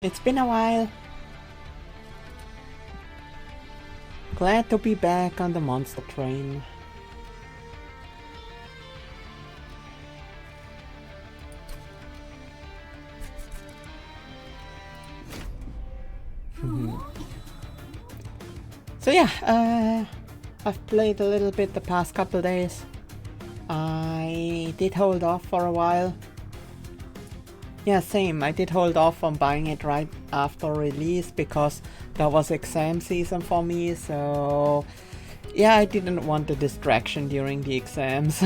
It's been a while. Glad to be back on the monster train. So yeah, I've played a little bit the past couple days. I did hold off for a while. Yeah, same. I did hold off on buying it right after release because that was exam season for me, so yeah, I didn't want the distraction during the exams.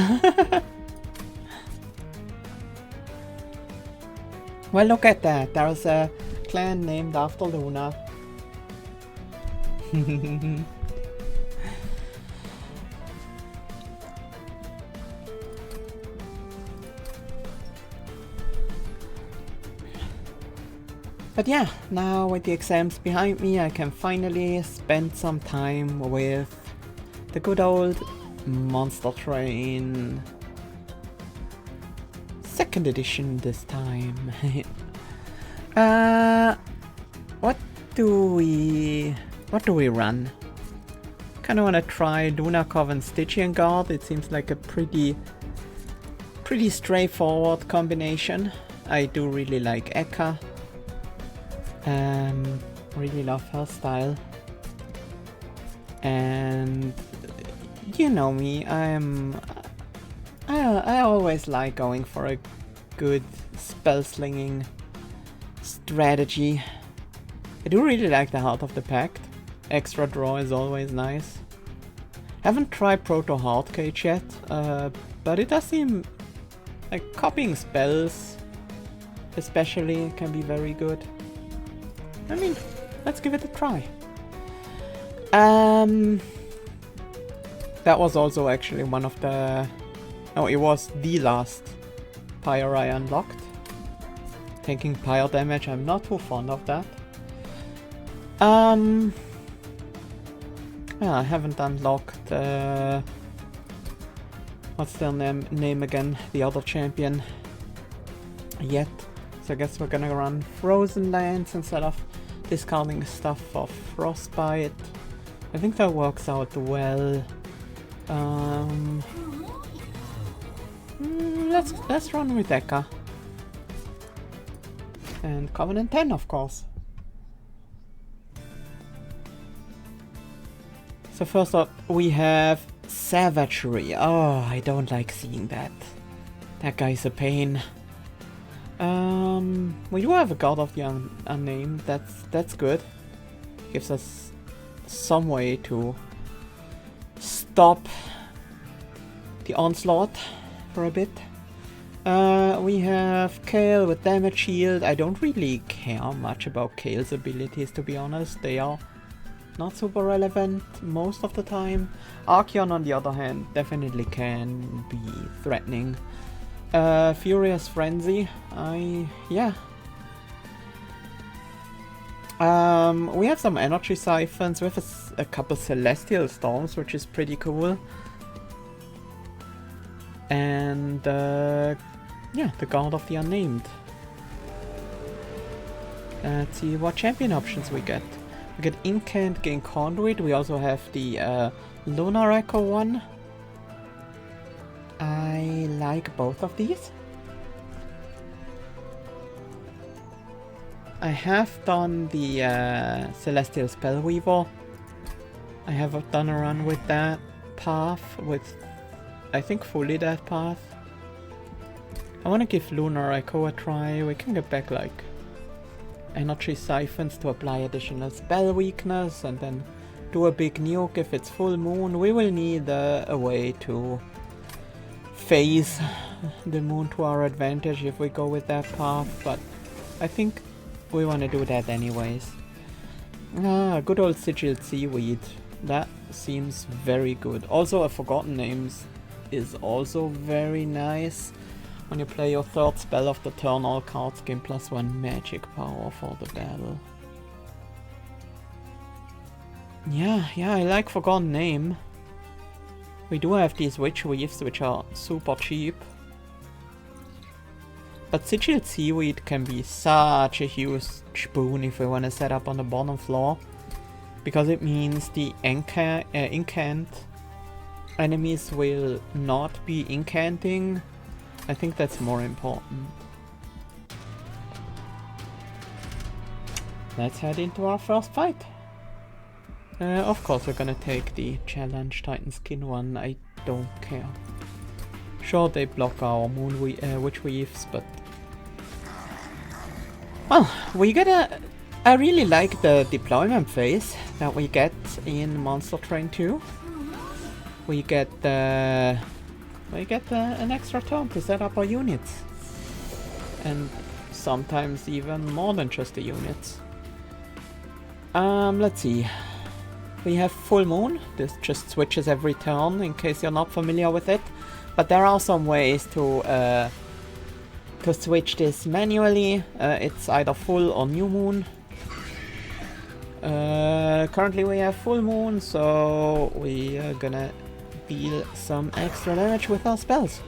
Well, look at that. There's a clan named after Luna. But yeah, now with the exams behind me, I can finally spend some time with the good old Monster Train. Second edition this time. What do we run? Kinda wanna try Luna Coven Stygian Guard. It seems like a pretty straightforward combination. I do really like Eka. Really love her style. And you know me, I always like going for a good spell slinging strategy. I do really like the Heart of the Pact. Extra draw is always nice. Haven't tried Proto Heartcage yet, but it does seem like copying spells especially can be very good. I mean, let's give it a try. That was also actually one of the... No, it was the last pyre I unlocked. Taking pyre damage, I'm not too fond of that. Yeah, I haven't unlocked... what's their name again? The other champion. Yet. So I guess we're gonna run Frozen Lands instead of discarding stuff for Frostbite. I think that works out well. Let's run with Eka. And Covenant 10, of course. So first up, we have Savagery. Oh, I don't like seeing that. That guy's a pain. We do have a God of the Unnamed. That's good. Gives us some way to stop the onslaught for a bit. We have Kale with damage shield. I don't really care much about Kale's abilities, to be honest. They are not super relevant most of the time. Archeon, on the other hand, definitely can be threatening. Furious Frenzy. Yeah. We have some energy siphons. We have a couple Celestial Storms, which is pretty cool. And yeah, the God of the Unnamed. Let's see what champion options we get. We get Incant, gain Conduit. We also have the Lunar Echo one. I like both of these. I have done the Celestial Spellweaver. I have done a run with that path, with I think fully that path. I want to give Lunar Echo a try. We can get back like energy siphons to apply additional spell weakness and then do a big nuke if it's full moon. We will need a way to phase the moon to our advantage if we go with that path, but I think we want to do that anyways. Good old Sigilled Seaweed. That seems very good. Also, a Forgotten Names is also very nice. When you play your third spell of the turn, all cards gain +1 magic power for the battle. Yeah, I like Forgotten Name. We do have these Witch Weaves, which are super cheap. But sigilled seaweed can be such a huge boon if we want to set up on the bottom floor. Because it means the incant enemies will not be incanting. I think that's more important. Let's head into our first fight. Of course we're gonna take the challenge Titan Skin one, I don't care. Sure, they block our witch weaves, but... Well, we get I really like the deployment phase that we get in Monster Train 2. We get an extra turn to set up our units. And sometimes even more than just the units. Let's see. We have Full Moon. This just switches every turn in case you're not familiar with it. But there are some ways to switch this manually. It's either full or new moon. Currently we have Full Moon, so we are gonna deal some extra damage with our spells.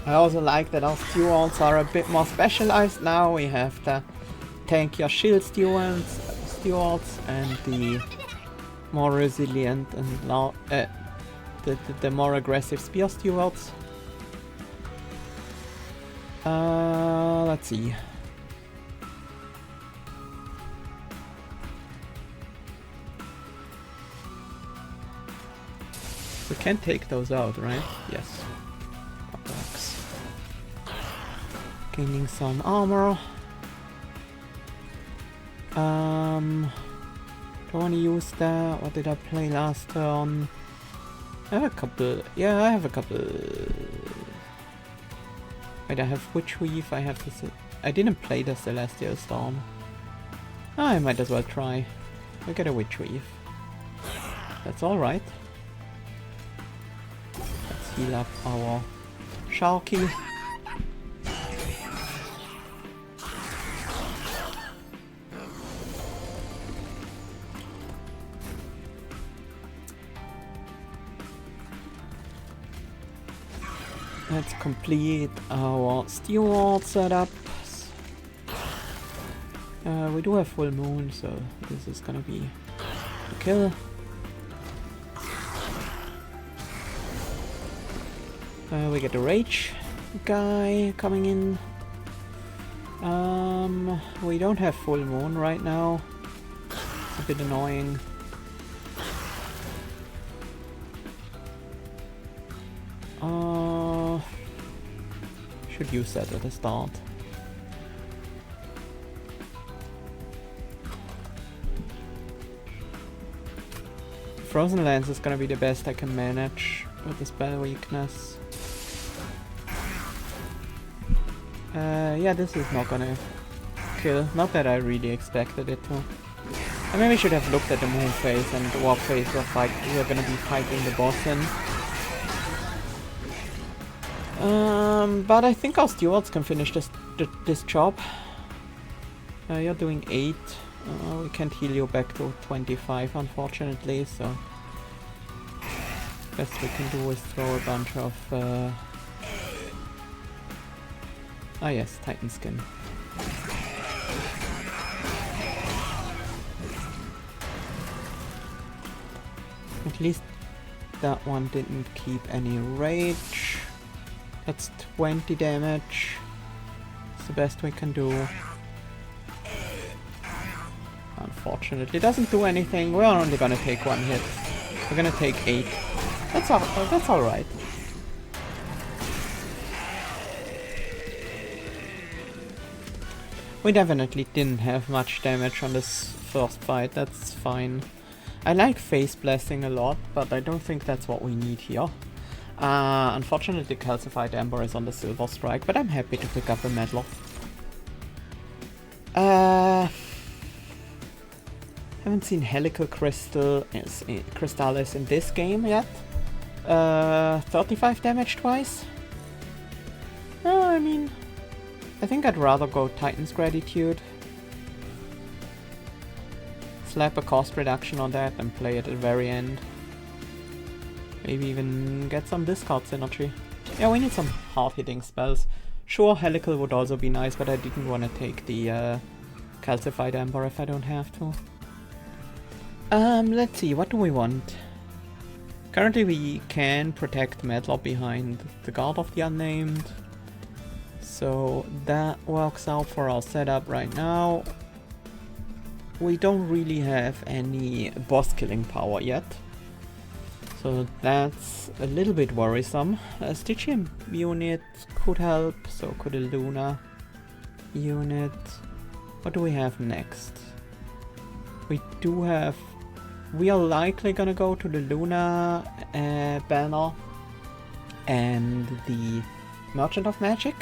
I also like that our stewards are a bit more specialized now. We have the tankier shield stewards and the more resilient and the more aggressive spear stewards. Let's see. We can take those out, right? Yes. Works. Gaining some armor. Don't want to use that. What did I play last turn? I have a couple. Yeah, I have a couple. Wait, I have Witch Weave. I have this. I didn't play the Celestial Storm. I might as well try. We get a Witch Weave. That's alright. Let's heal up our Sharky. Let's complete our steward setup. We do have Full Moon, so this is gonna be a kill. We get the Rage guy coming in. We don't have Full Moon right now. It's a bit annoying. Should use that at the start. Frozen Lance is gonna be the best I can manage with the spell weakness. Yeah, this is not gonna kill. Not that I really expected it to. I maybe should have looked at the moon phase and the warp phase we're gonna be fighting the boss in. But I think our stewards can finish this job. You're doing 8. We can't heal you back to 25, unfortunately, so best we can do is throw a bunch of ah yes, Titan Skin. At least that one didn't keep any rage. That's 20 damage. It's the best we can do. Unfortunately, it doesn't do anything. We're only gonna take 1 hit. We're gonna take 8. That's alright. We definitely didn't have much damage on this first fight. That's fine. I like Face Blessing a lot, but I don't think that's what we need here. Unfortunately, Calcified Ember is on the Silver Strike, but I'm happy to pick up a medal. Haven't seen Helical Crystallis in this game yet. 35 damage twice. I mean, I think I'd rather go Titan's Gratitude. Slap a cost reduction on that and play it at the very end. Maybe even get some discard synergy. Yeah, we need some hard-hitting spells. Sure, Helical would also be nice, but I didn't want to take the Calcified Ember if I don't have to. Let's see, what do we want? Currently we can protect Medlar behind the Guard of the Unnamed. So that works out for our setup right now. We don't really have any boss killing power yet. So that's a little bit worrisome. A Stygian unit could help, so could a Luna unit. What do we have next? We do have... We are likely gonna go to the Luna banner and the Merchant of Magic.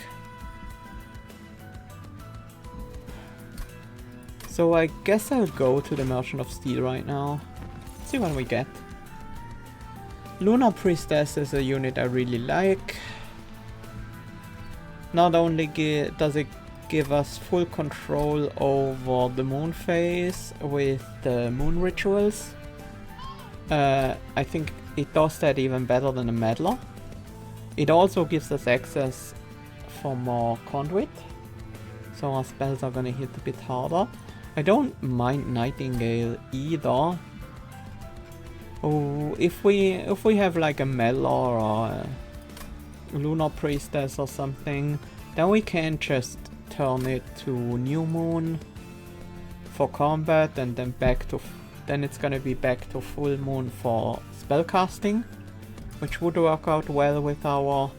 So I guess I'll go to the Merchant of Steel right now. See what we get. Lunar Priestess is a unit I really like. Not only does it give us full control over the moon phase with the moon rituals. I think it does that even better than a Meddler. It also gives us access for more conduit, so our spells are gonna hit a bit harder. I don't mind Nightingale either. Oh, if we have like a Meddler or a Lunar Priestess or something, then we can just turn it to New Moon for combat and then then it's gonna be back to Full Moon for spellcasting, which would work out well with our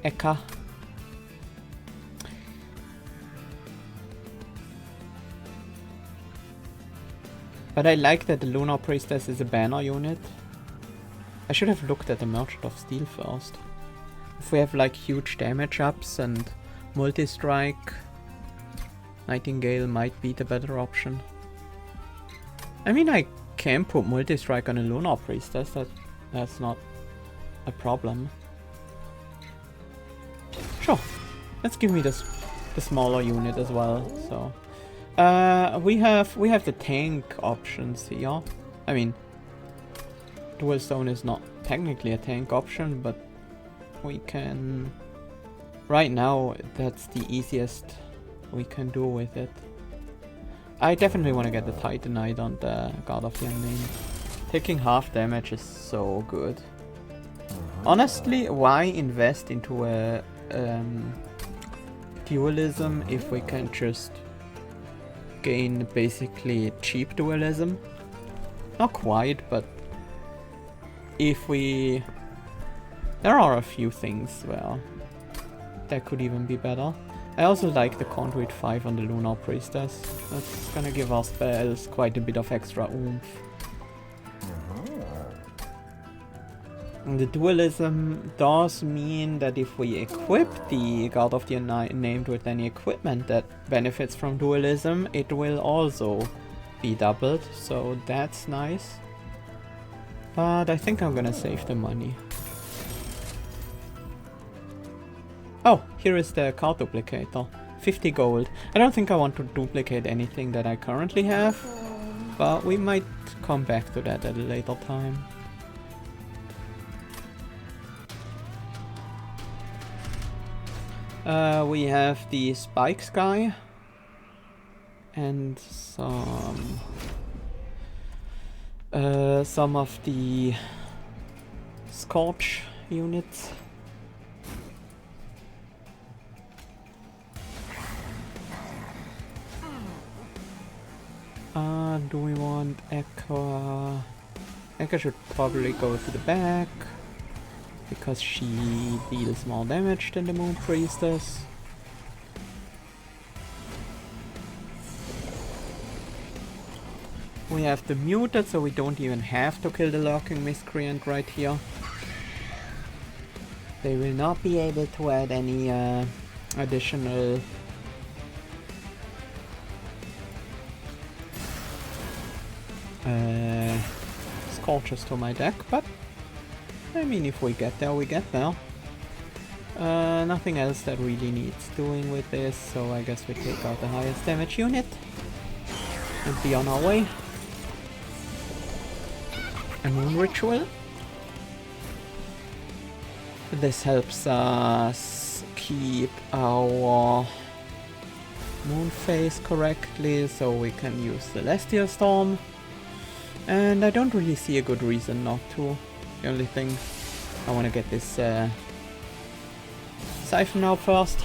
Eka. But I like that the Lunar Priestess is a banner unit. I should have looked at the Merchant of Steel first. If we have like huge damage ups and multi-strike, Nightingale might be the better option. I mean, I can put multi-strike on a Lunar Priestess, that's not a problem. Sure, let's give me the smaller unit as well, so... we have the tank options here. I mean, Dual Stone is not technically a tank option, but we can... Right now, that's the easiest we can do with it. I definitely want to get the Titanite on the God of the Unnamed. Taking half damage is so good. Honestly, why invest into a dualism if we can just gain basically cheap dualism? Not quite, but if we... There are a few things where that could even be better. I also like the Conduit 5 on the Lunar Priestess. That's gonna give our spells quite a bit of extra oomph. And the dualism does mean that if we equip the God of the Unnamed with any equipment that benefits from dualism, it will also be doubled, so that's nice. But I think I'm gonna save the money. Oh, here is the card duplicator. 50 gold. I don't think I want to duplicate anything that I currently have, but we might come back to that at a later time. We have the Spikes guy and some of the Scorch units. Do we want Eka? Eka should probably go to the back, because she deals more damage than the Moon Priestess. We have the muted, so we don't even have to kill the Lurking Miscreant right here. They will not be able to add any additional Scorches to my deck, but I mean, if we get there, we get there. Nothing else that really needs doing with this, so I guess we take out the highest damage unit and be on our way. A Moon Ritual. This helps us keep our moon phase correctly, so we can use Celestial Storm. And I don't really see a good reason not to. The only thing, I want to get this Siphon out first.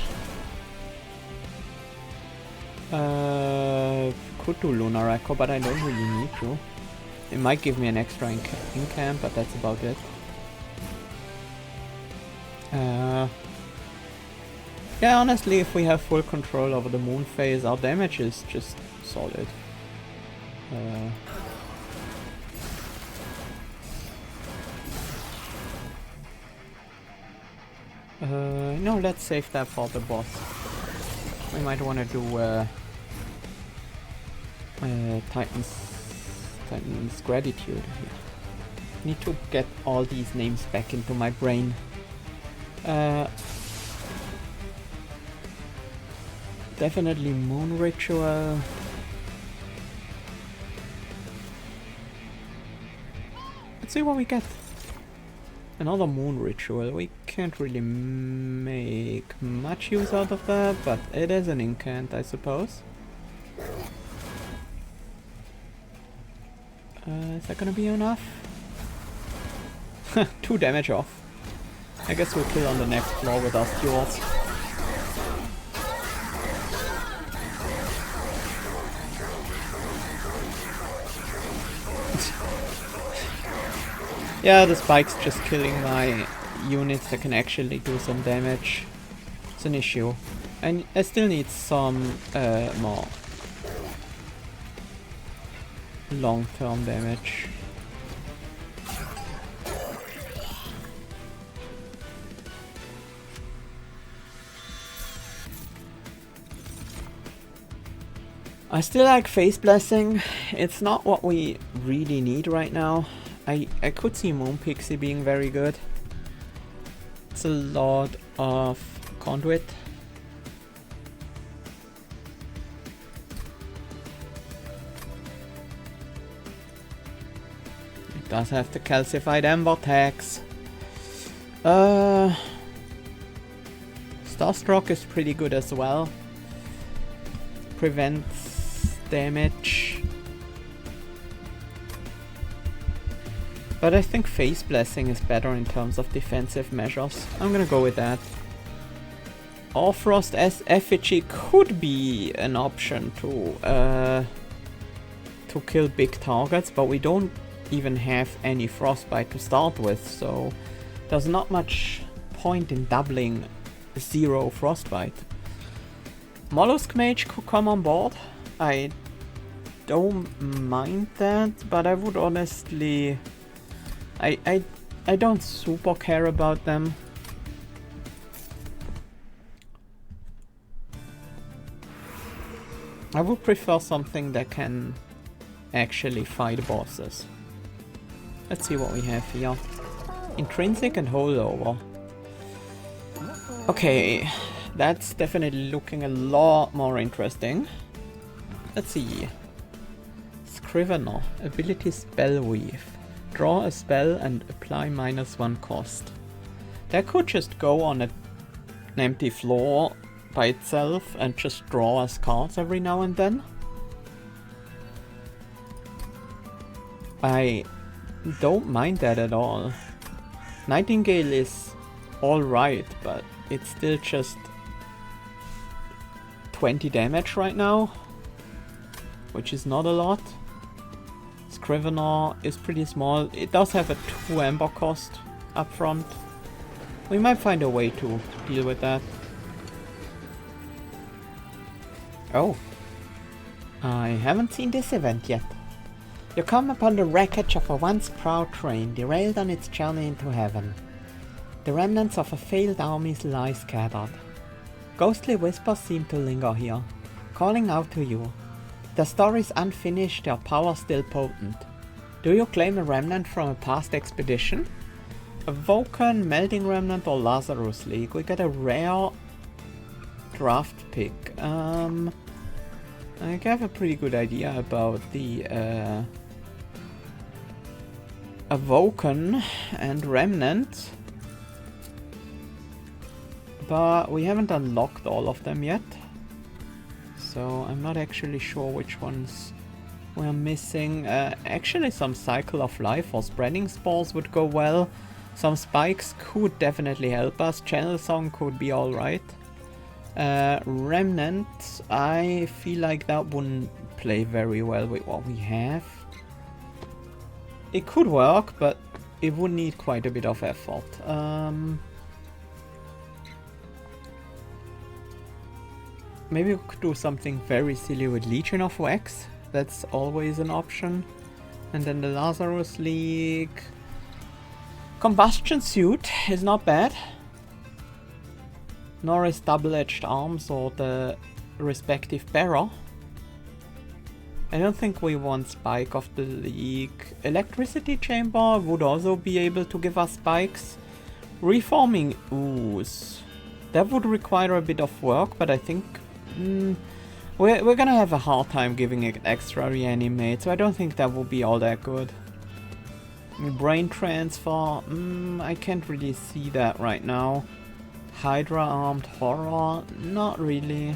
Could do Lunar Echo, but I don't really need to. It might give me an extra incamp, but that's about it. Yeah, honestly, if we have full control over the moon phase, our damage is just solid. No, let's save that for the boss. We might want to do Titan's Gratitude here. Need to get all these names back into my brain. Definitely Moon Ritual. Let's see what we get. Another Moon Ritual. We can't really make much use out of that, but it is an incant, I suppose. Is that gonna be enough? 2 damage off. I guess we'll kill on the next floor with our stewards. Yeah, the spike's just killing my units that can actually do some damage. It's an issue. And I still need some more long-term damage. I still like Phase Blessing. It's not what we really need right now. I could see Moon Pixie being very good. It's a lot of conduit. It does have the calcified ember tax. Starstruck is pretty good as well. Prevents damage. But I think Phase Blessing is better in terms of defensive measures. I'm gonna go with that. Frost as Effigy could be an option to kill big targets, but we don't even have any Frostbite to start with, so there's not much point in doubling 0 Frostbite. Mollusk Mage could come on board. I don't mind that, but I would honestly... I don't super care about them. I would prefer something that can actually fight bosses. Let's see what we have here. Intrinsic and Holdover. Okay, that's definitely looking a lot more interesting. Let's see. Scrivener. Ability Spellweave. Draw a spell and apply -1 cost. That could just go on an empty floor by itself and just draw us cards every now and then. I don't mind that at all. Nightingale is alright, but it's still just 20 damage right now, which is not a lot. Scrivener is pretty small. It does have a 2 ember cost up front. We might find a way to deal with that. Oh. I haven't seen this event yet. You come upon the wreckage of a once proud train derailed on its journey into heaven. The remnants of a failed army lie scattered. Ghostly whispers seem to linger here, calling out to you. Their stories unfinished, their power still potent. Do you claim a remnant from a past expedition? A Vulcan, Melting Remnant, or Lazarus League? We get a rare draft pick. I have a pretty good idea about the a Vulcan and Remnant. But we haven't unlocked all of them yet. So I'm not actually sure which ones we're missing. Actually some Cycle of Life or Spreading Spores would go well. Some spikes could definitely help us. Channel Song could be alright. Remnant, I feel like that wouldn't play very well with what we have. It could work, but it would need quite a bit of effort. Maybe we could do something very silly with Legion of Wax. That's always an option. And then the Lazarus League. Combustion Suit is not bad. Nor is Double-Edged Arms or the respective Barrow. I don't think we want Spike of the League. Electricity Chamber would also be able to give us spikes. Reforming Ooze. That would require a bit of work, but I think we're gonna have a hard time giving it extra reanimate, so I don't think that will be all that good. Brain Transfer, I can't really see that right now. Hydra Armed Horror, not really.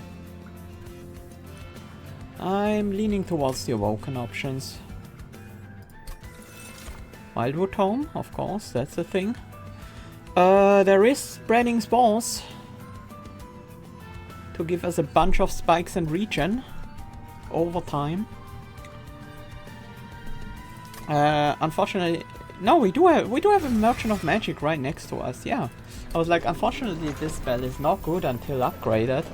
I'm leaning towards the Awoken options. Wildwood Home, of course, that's a thing. There is Spreading Spores to give us a bunch of spikes and regen over time. Unfortunately, no, we do have a Merchant of Magic right next to us. Yeah, I was like, unfortunately, this spell is not good until upgraded,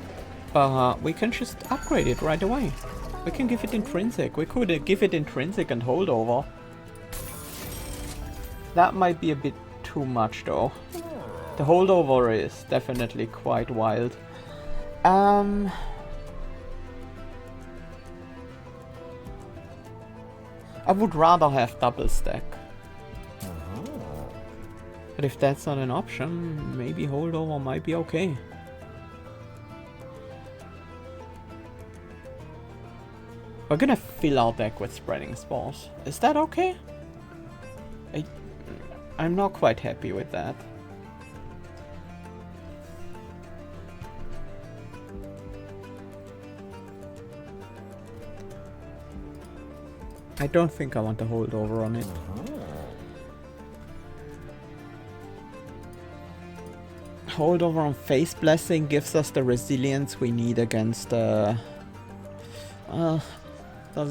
but we can just upgrade it right away. We can give it intrinsic. We could give it intrinsic and holdover. That might be a bit too much, though. The holdover is definitely quite wild. I would rather have double stack. But if that's not an option, maybe holdover might be okay. We're gonna fill our deck with Spreading Spores. Is that okay? I'm not quite happy with that. I don't think I want to hold over on it. Hold over on Face Blessing gives us the resilience we need against does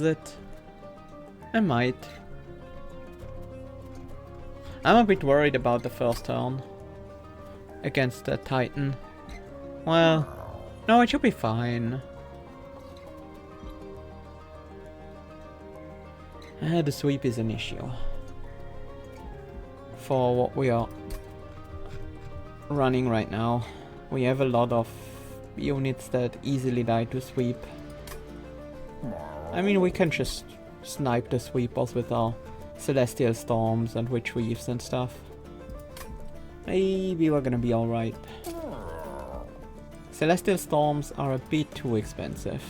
it? I might. I'm a bit worried about the first turn against the Titan. Well, no, it should be fine. The sweep is an issue for what we are running right now. We have a lot of units that easily die to sweep. I mean, we can just snipe the sweepers with our Celestial Storms and Witch Weaves and stuff. Maybe we're gonna be alright. Celestial Storms are a bit too expensive.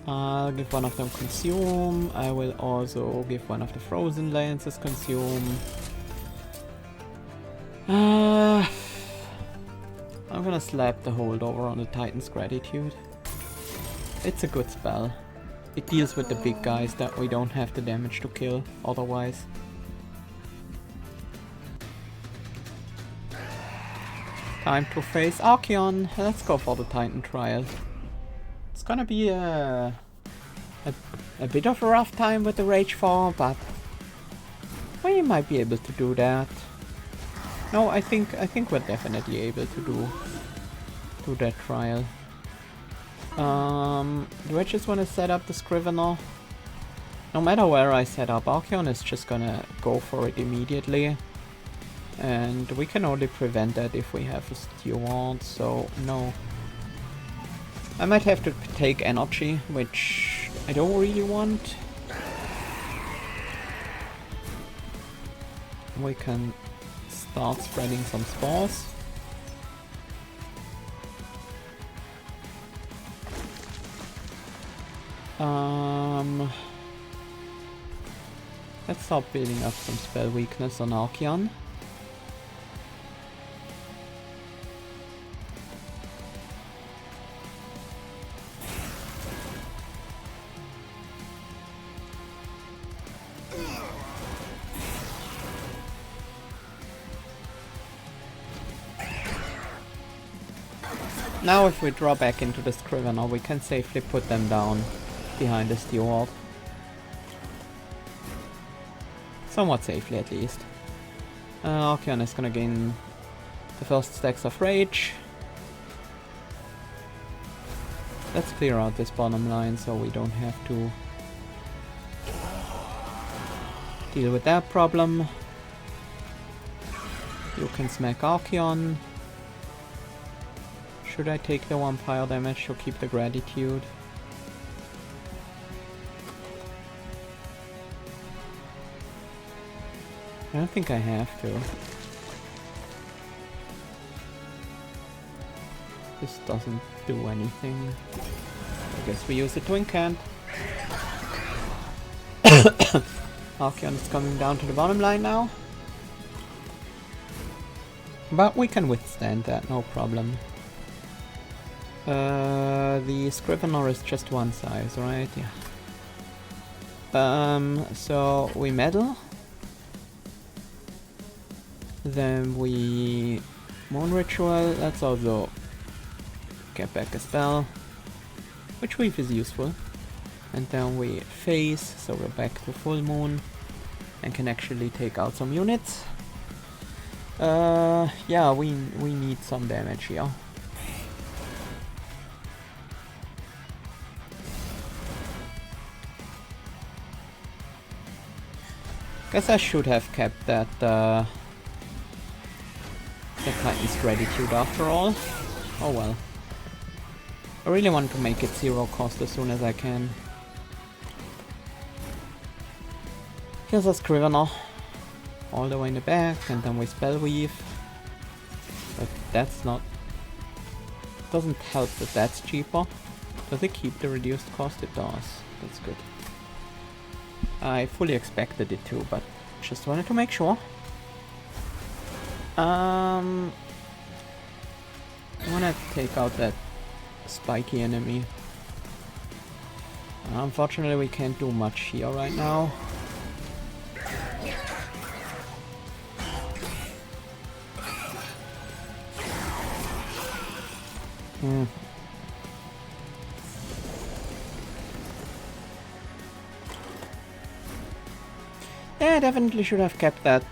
I'll give one of them Consume. I will also give one of the Frozen Lances Consume. I'm gonna slap the holdover on the Titan's Gratitude. It's a good spell. It deals with the big guys that we don't have the damage to kill otherwise. Time to face Archeon. Let's go for the Titan trial. It's gonna be a bit of a rough time with the Rage 4, but we might be able to do that. No, I think we're definitely able to do that trial. Do I just want to set up the Scrivener? No matter where I set up, Archeon is just gonna go for it immediately. And we can only prevent that if we have a Steward, so no. I might have to take energy, which I don't really want. We can start spreading some spores. Let's start building up some spell weakness on Archeon. Now if we draw back into the Scrivener, we can safely put them down behind the Steward. Somewhat safely at least. Archeon is gonna gain the first stacks of Rage. Let's clear out this bottom line so we don't have to deal with that problem. You can smack Archeon. Should I take the vampire damage to keep the gratitude? I don't think I have to. This doesn't do anything. I guess we use it to incant. Archeon is coming down to the bottom line now. But we can withstand that, no problem. The Scrivener is just one size, right? Yeah. So we meddle. Then we Moon Ritual. Let's also get back a spell. Which weave is useful. And then we phase, so we're back to full moon. And can actually take out some units. Yeah, we need some damage here. Guess I should have kept that the Titan's Gratitude after all. Oh well. I really want to make it 0 cost as soon as I can. Here's a Scrivener. All the way in the back, and then we spell weave. But that's not... doesn't help that that's cheaper. Does it keep the reduced cost? It does. That's good. I fully expected it to, but just wanted to make sure. I wanna take out that spiky enemy. Unfortunately we can't do much here right now. Yeah, I definitely should have kept that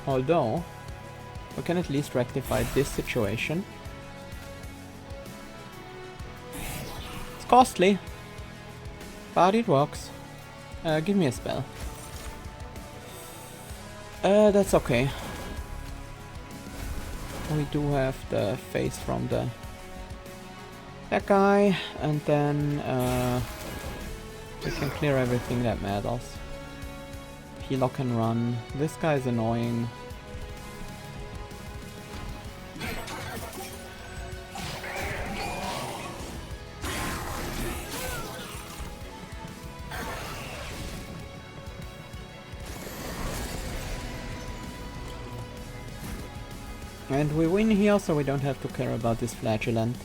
although we can at least rectify this situation. It's costly, but it works. Give me a spell. That's okay. We do have the face from that guy, and then we can clear everything that matters. Healer can run. This guy is annoying. And we win here, so we don't have to care about this flagellant.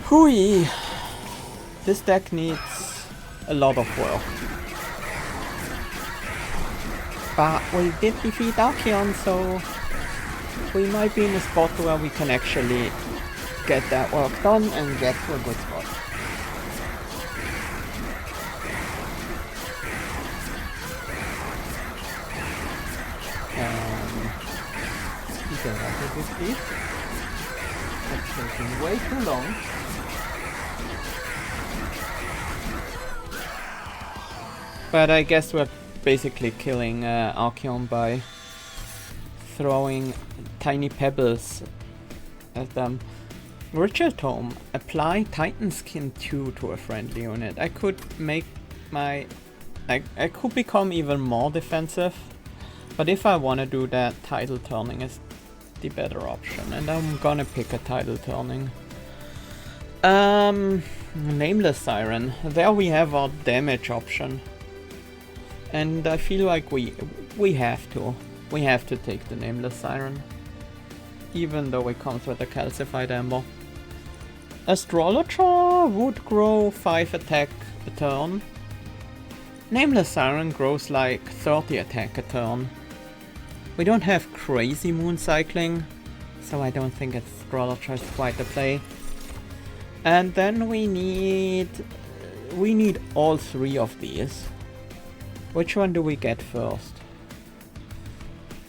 Hooey! This deck needs a lot of work. But we did defeat Archeon, so we might be in a spot where we can actually get that work done and get to a good spot. You can have this please. It's taking way too long. But I guess we're basically killing Archeon by throwing tiny pebbles at them. Ritual Tome. Apply Titan Skin 2 to a friendly unit. I could make my... I could become even more defensive. But if I want to do that, Tidal Turning is the better option. And I'm gonna pick a Tidal Turning. Nameless Siren. There we have our damage option. And I feel like we we have to. We have to take the Nameless Siren. Even though it comes with a calcified ember. Astrologer would grow 5 attack a turn. Nameless Siren grows like 30 attack a turn. We don't have crazy moon cycling, so I don't think Astrologer is quite a play. And then we need all 3 of these. Which one do we get first?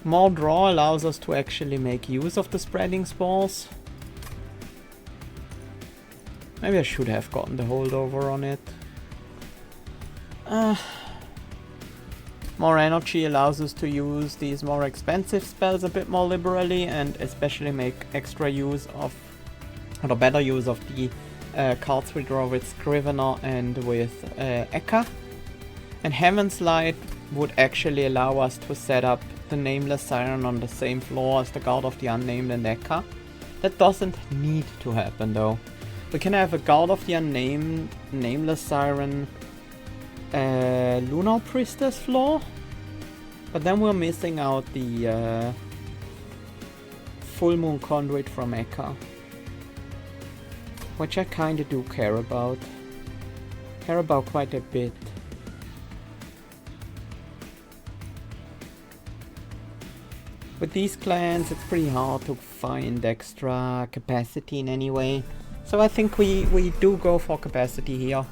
More draw allows us to actually make use of the spreading spores. Maybe I should have gotten the holdover on it. More energy allows us to use these more expensive spells a bit more liberally, and especially make extra use of, or better use of the cards we draw with Scrivener and with Eka. And Heaven's Light would actually allow us to set up the Nameless Siren on the same floor as the Guard of the Unnamed and Eka. That doesn't need to happen though. We can have a Guard of the Unnamed, Nameless Siren, Lunar Priestess floor, but then we're missing out the Full Moon Conduit from Eka, which I kinda do care about. Care about quite a bit. With these clans, it's pretty hard to find extra capacity in any way. So I think we do go for capacity here.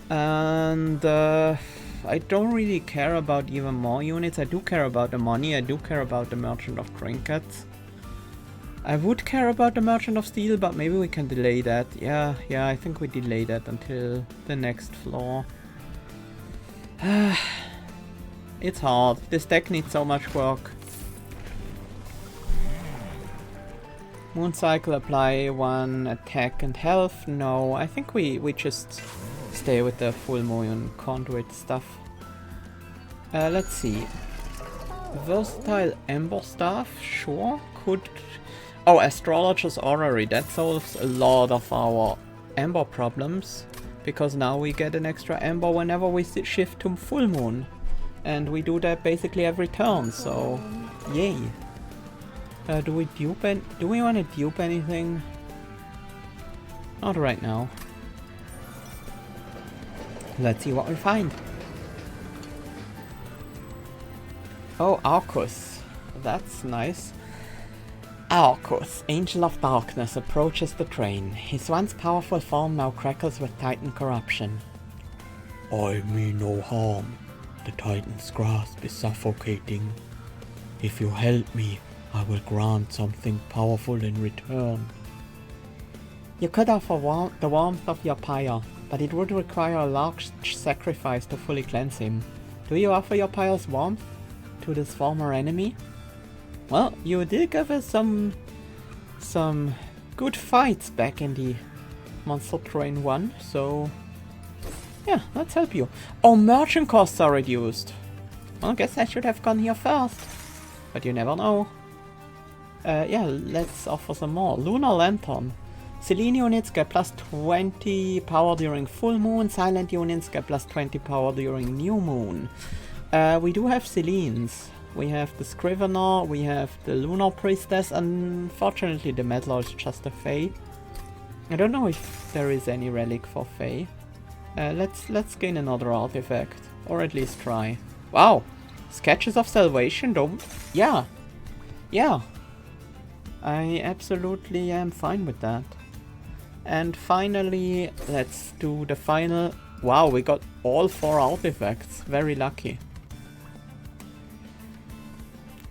And I don't really care about even more units. I do care about the money. I do care about the Merchant of Trinkets. I would care about the Merchant of Steel, but maybe we can delay that. Yeah, I think we delay that until the next floor. It's hard. This deck needs so much work. Moon Cycle, apply 1 attack and health. No, I think we just stay with the Full Moon Conduit stuff. Let's see. Versatile Ember Staff, sure, could... Oh, Astrologer's Orrery, that solves a lot of our Ember problems. Because now we get an extra Ember whenever we shift to Full Moon. And we do that basically every turn, so yay. Do we want to dupe anything? Not right now. Let's see what we find. Oh, Arcus. That's nice. Arcus, Angel of Darkness, approaches the train. His once powerful form now crackles with Titan corruption. I mean no harm. The Titan's grasp is suffocating. If you help me, I will grant something powerful in return. You could offer the warmth of your pyre, but it would require a large sacrifice to fully cleanse him. Do you offer your pyre's warmth to this former enemy? Well, you did give us some good fights back in the Monster Train 1, so yeah, let's help you. Oh, merchant costs are reduced. Well, I guess I should have gone here first, but you never know. Yeah, let's offer some more. Lunar Lantern. Selene units get plus 20 power during full moon. Silent units get plus 20 power during new moon. We do have Selene's. We have the Scrivener, we have the Lunar Priestess. Unfortunately, the Meddler is just a Fae. I don't know if there is any relic for Fae. Let's gain another artifact, or at least try. Wow, Sketches of Salvation, don't... Yeah. I absolutely am fine with that. And finally, let's do the final... Wow, we got all 4 artifacts. Very lucky.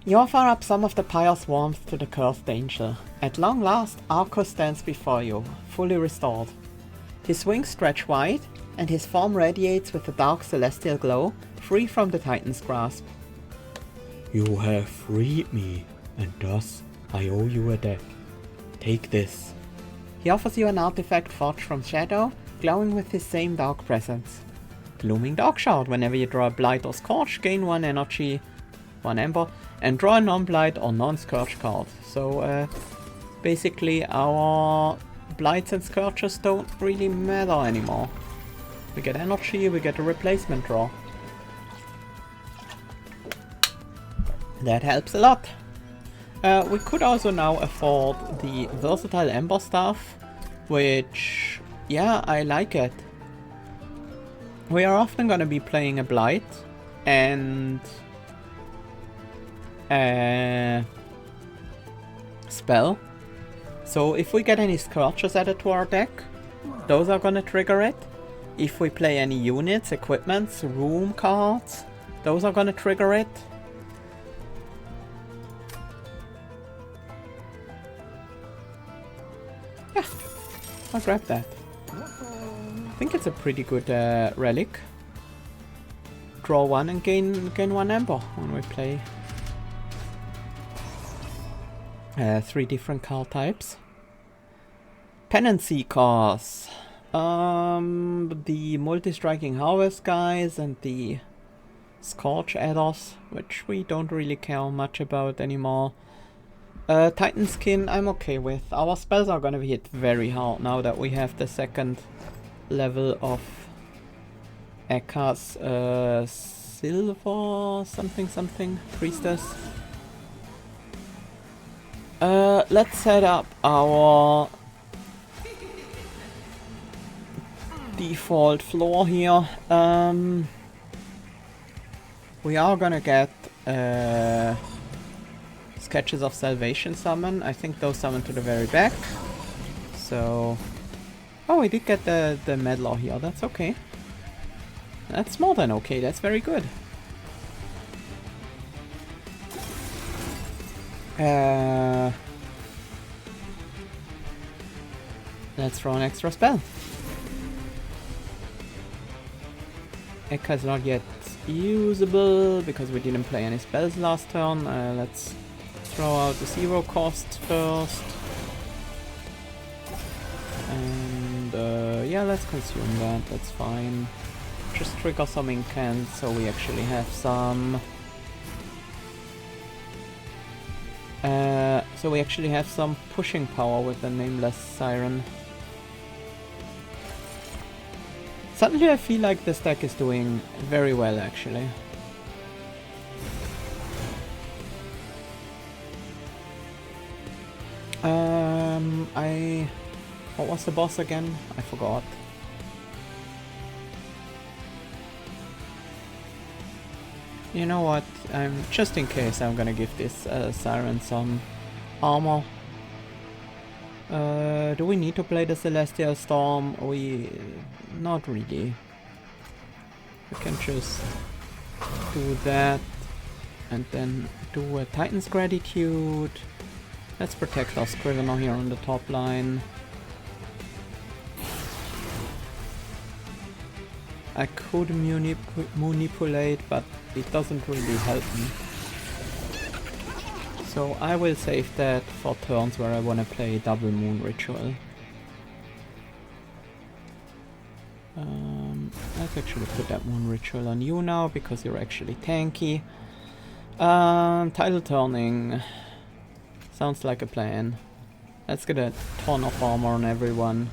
You offer up some of the pyre's warmth to the cursed angel. At long last, Arcus stands before you, fully restored. His wings stretch wide, and his form radiates with a dark celestial glow, free from the Titan's grasp. You have freed me, and thus I owe you a debt. Take this. He offers you an artifact forged from shadow, glowing with his same dark presence. Glooming Dark Shard. Whenever you draw a Blight or Scorch, gain 1 energy, 1 ember, and draw a non-Blight or non-Scorch card. So basically our Blights and Scorches don't really matter anymore. We get energy, we get a replacement draw. That helps a lot. We could also now afford the versatile Ember stuff, which, yeah, I like it. We are often gonna be playing a Blight and a spell. So if we get any Scourges added to our deck, those are gonna trigger it. If we play any units, equipments, room cards, those are gonna trigger it. Yeah, I'll grab that. I think it's a pretty good relic. Draw one and gain 1 Ember when we play 3 different card types. Penance Seekers. The multi-striking harvest guys and the Scorch adders, which we don't really care much about anymore. Titan Skin I'm okay with. Our spells are gonna be hit very hard now that we have the second level of Ekka's Silver something Priestess. Let's set up our default floor here. We are gonna get Sketches of Salvation summon. I think those summon to the very back. So, oh, we did get the Meddler here. That's okay. That's more than okay. That's very good. Let's throw an extra spell. Ekka is not yet usable because we didn't play any spells last turn. Let's throw out the 0 cost first. And yeah, let's consume that. That's fine. Just trigger some incant so we actually have some. So we actually have some pushing power with the Nameless Siren. Suddenly I feel like this deck is doing very well actually. What was the boss again? I forgot. You know what? Just in case I'm gonna give this Siren some armor. Do we need to play the Celestial Storm? Not really. We can just do that and then do a Titan's Gratitude. Let's protect our Scrivener here on the top line. I could manipulate, but it doesn't really help me. So I will save that for turns where I want to play Double Moon Ritual. Let's actually put that Moon Ritual on you now, because you're actually tanky. Tidal Turning. Sounds like a plan. Let's get a ton of armor on everyone.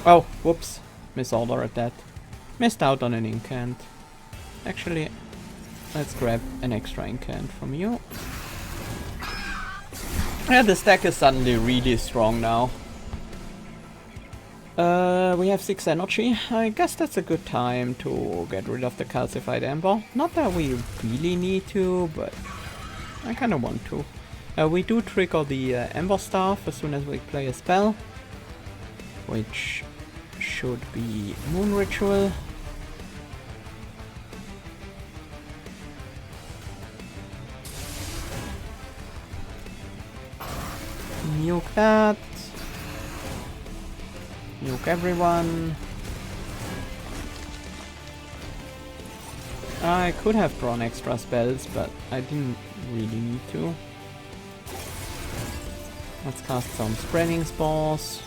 Oh, whoops. Misorder at that. Missed out on an incant. Actually, let's grab an extra incant from you. Yeah, this deck is suddenly really strong now. We have 6 energy. I guess that's a good time to get rid of the Calcified Ember. Not that we really need to, but I kind of want to. We do trigger the Ember Staff as soon as we play a spell, which should be Moon Ritual. Nuke that. Nuke everyone. I could have drawn extra spells, but I didn't really need to. Let's cast some Spreading Spores.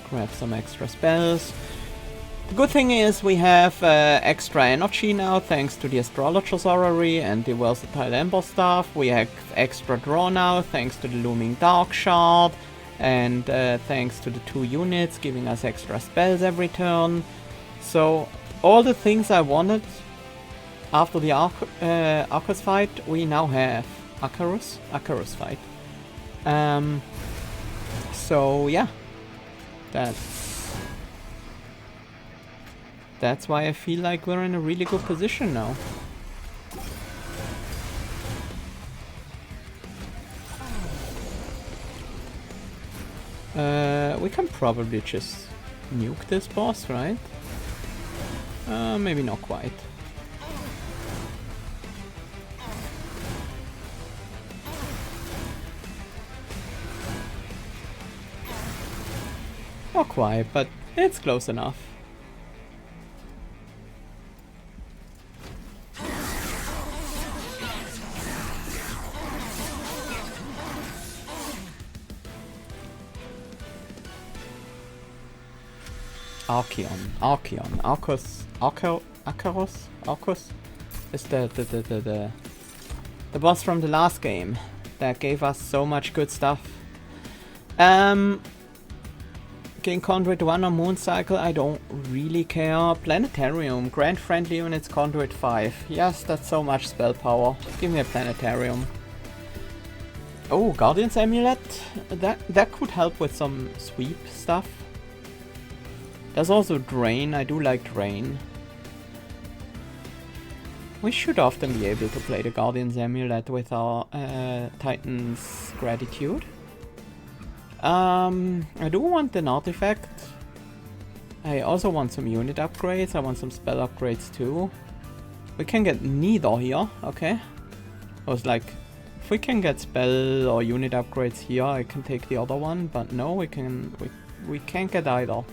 Grab some extra spells. The good thing is we have extra energy now thanks to the Astrologer's Orrery and the Versatile Ember Staff. We have extra draw now thanks to the Looming Dark Shard and thanks to the 2 units giving us extra spells every turn. So all the things I wanted after the Arcus fight, we now have. Arcus fight. So yeah, that's why I feel like we're in a really good position now. We can probably just nuke this boss, right? Maybe not quite. Not quite, but it's close enough. Arcus is the boss from the last game that gave us so much good stuff. Gain Conduit 1 on Moon Cycle, I don't really care. Planetarium, grant friendly units Conduit 5. Yes, that's so much spell power. Give me a Planetarium. Oh, Guardian's Amulet. That could help with some sweep stuff. There's also Drain. I do like Drain. We should often be able to play the Guardian's Amulet with our Titan's Gratitude. I do want an artifact. I also want some unit upgrades. I want some spell upgrades too. We can get neither here. Okay. I was like, if we can get spell or unit upgrades here, I can take the other one. But no, we can't get either.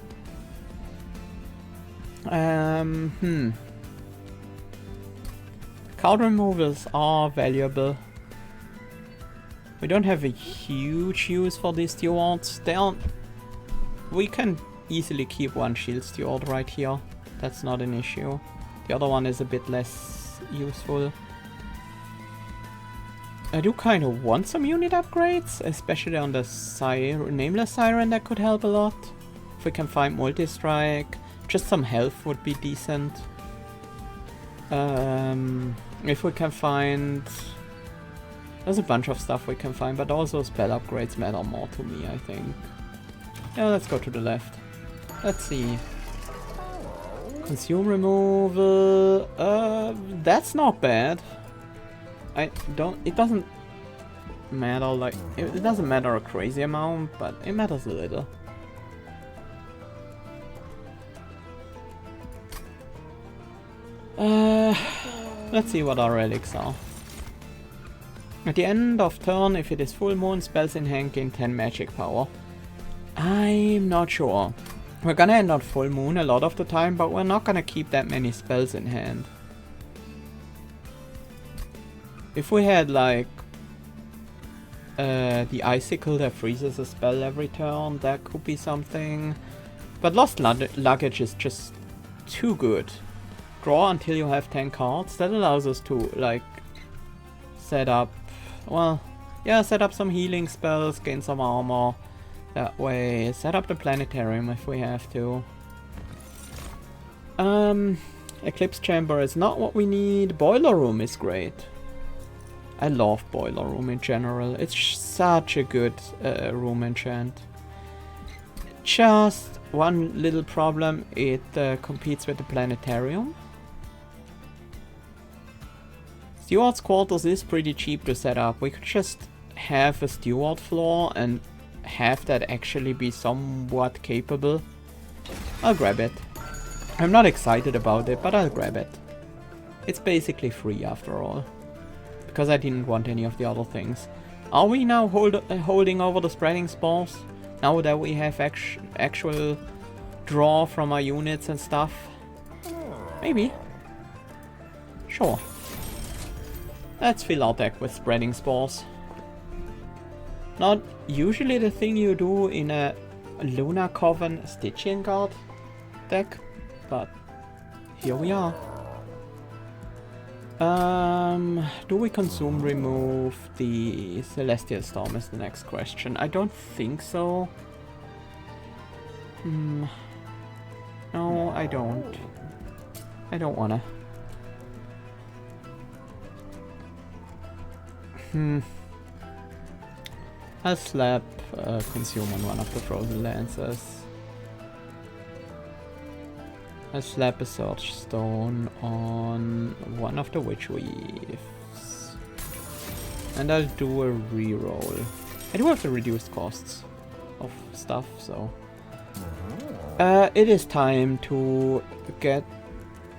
Card removals are valuable. We don't have a huge use for these stewards. We can easily keep one shield steward right here. That's not an issue. The other one is a bit less useful. I do kind of want some unit upgrades, especially on the Nameless Siren. That could help a lot. If we can find multi-strike, just some health would be decent. If we can find... There's a bunch of stuff we can find, but also spell upgrades matter more to me, I think. Yeah, let's go to the left. Let's see. Consume removal... that's not bad. It doesn't matter, like... It doesn't matter a crazy amount, but it matters a little. Let's see what our relics are. At the end of turn, if it is full moon, spells in hand gain 10 magic power. I'm not sure. We're gonna end on full moon a lot of the time, but we're not gonna keep that many spells in hand. If we had like the icicle that freezes a spell every turn, that could be something. But lost luggage is just too good. Draw until you have 10 cards. That allows us to like set up, well, yeah, set up some healing spells, gain some armor. That way, set up the planetarium if we have to. Eclipse chamber is not what we need. Boiler room is great. I love boiler room in general. It's such a good room enchant. Just one little problem, it competes with the planetarium. Steward's quarters is pretty cheap to set up. We could just have a steward floor and have that actually be somewhat capable. I'll grab it. I'm not excited about it, but I'll grab it. It's basically free after all. Because I didn't want any of the other things. Are we now holding over the spreading spores? Now that we have actual draw from our units and stuff? Maybe. Sure. Let's fill our deck with spreading spores. Not usually the thing you do in a Lunar Coven Stygian Guard deck, but here we are. Do we consume remove the Celestial Storm is the next question. I don't think so. No, I don't. I don't wanna. I'll slap Consume on one of the Frozen Lances. I'll slap a Surge Stone on one of the Witch Weaves. And I'll do a reroll. I do have the reduced costs of stuff, so... it is time to get...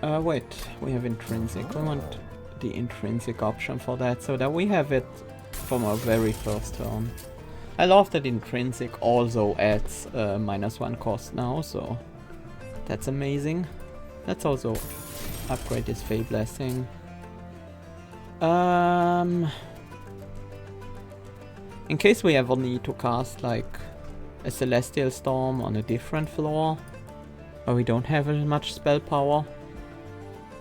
wait, we have Intrinsic. We want the Intrinsic option for that, so that we have it from our very first turn. I love that Intrinsic also adds -1 cost now, so that's amazing. Let's also upgrade this Fey Blessing. In case we ever need to cast like a Celestial Storm on a different floor, where we don't have as much spell power,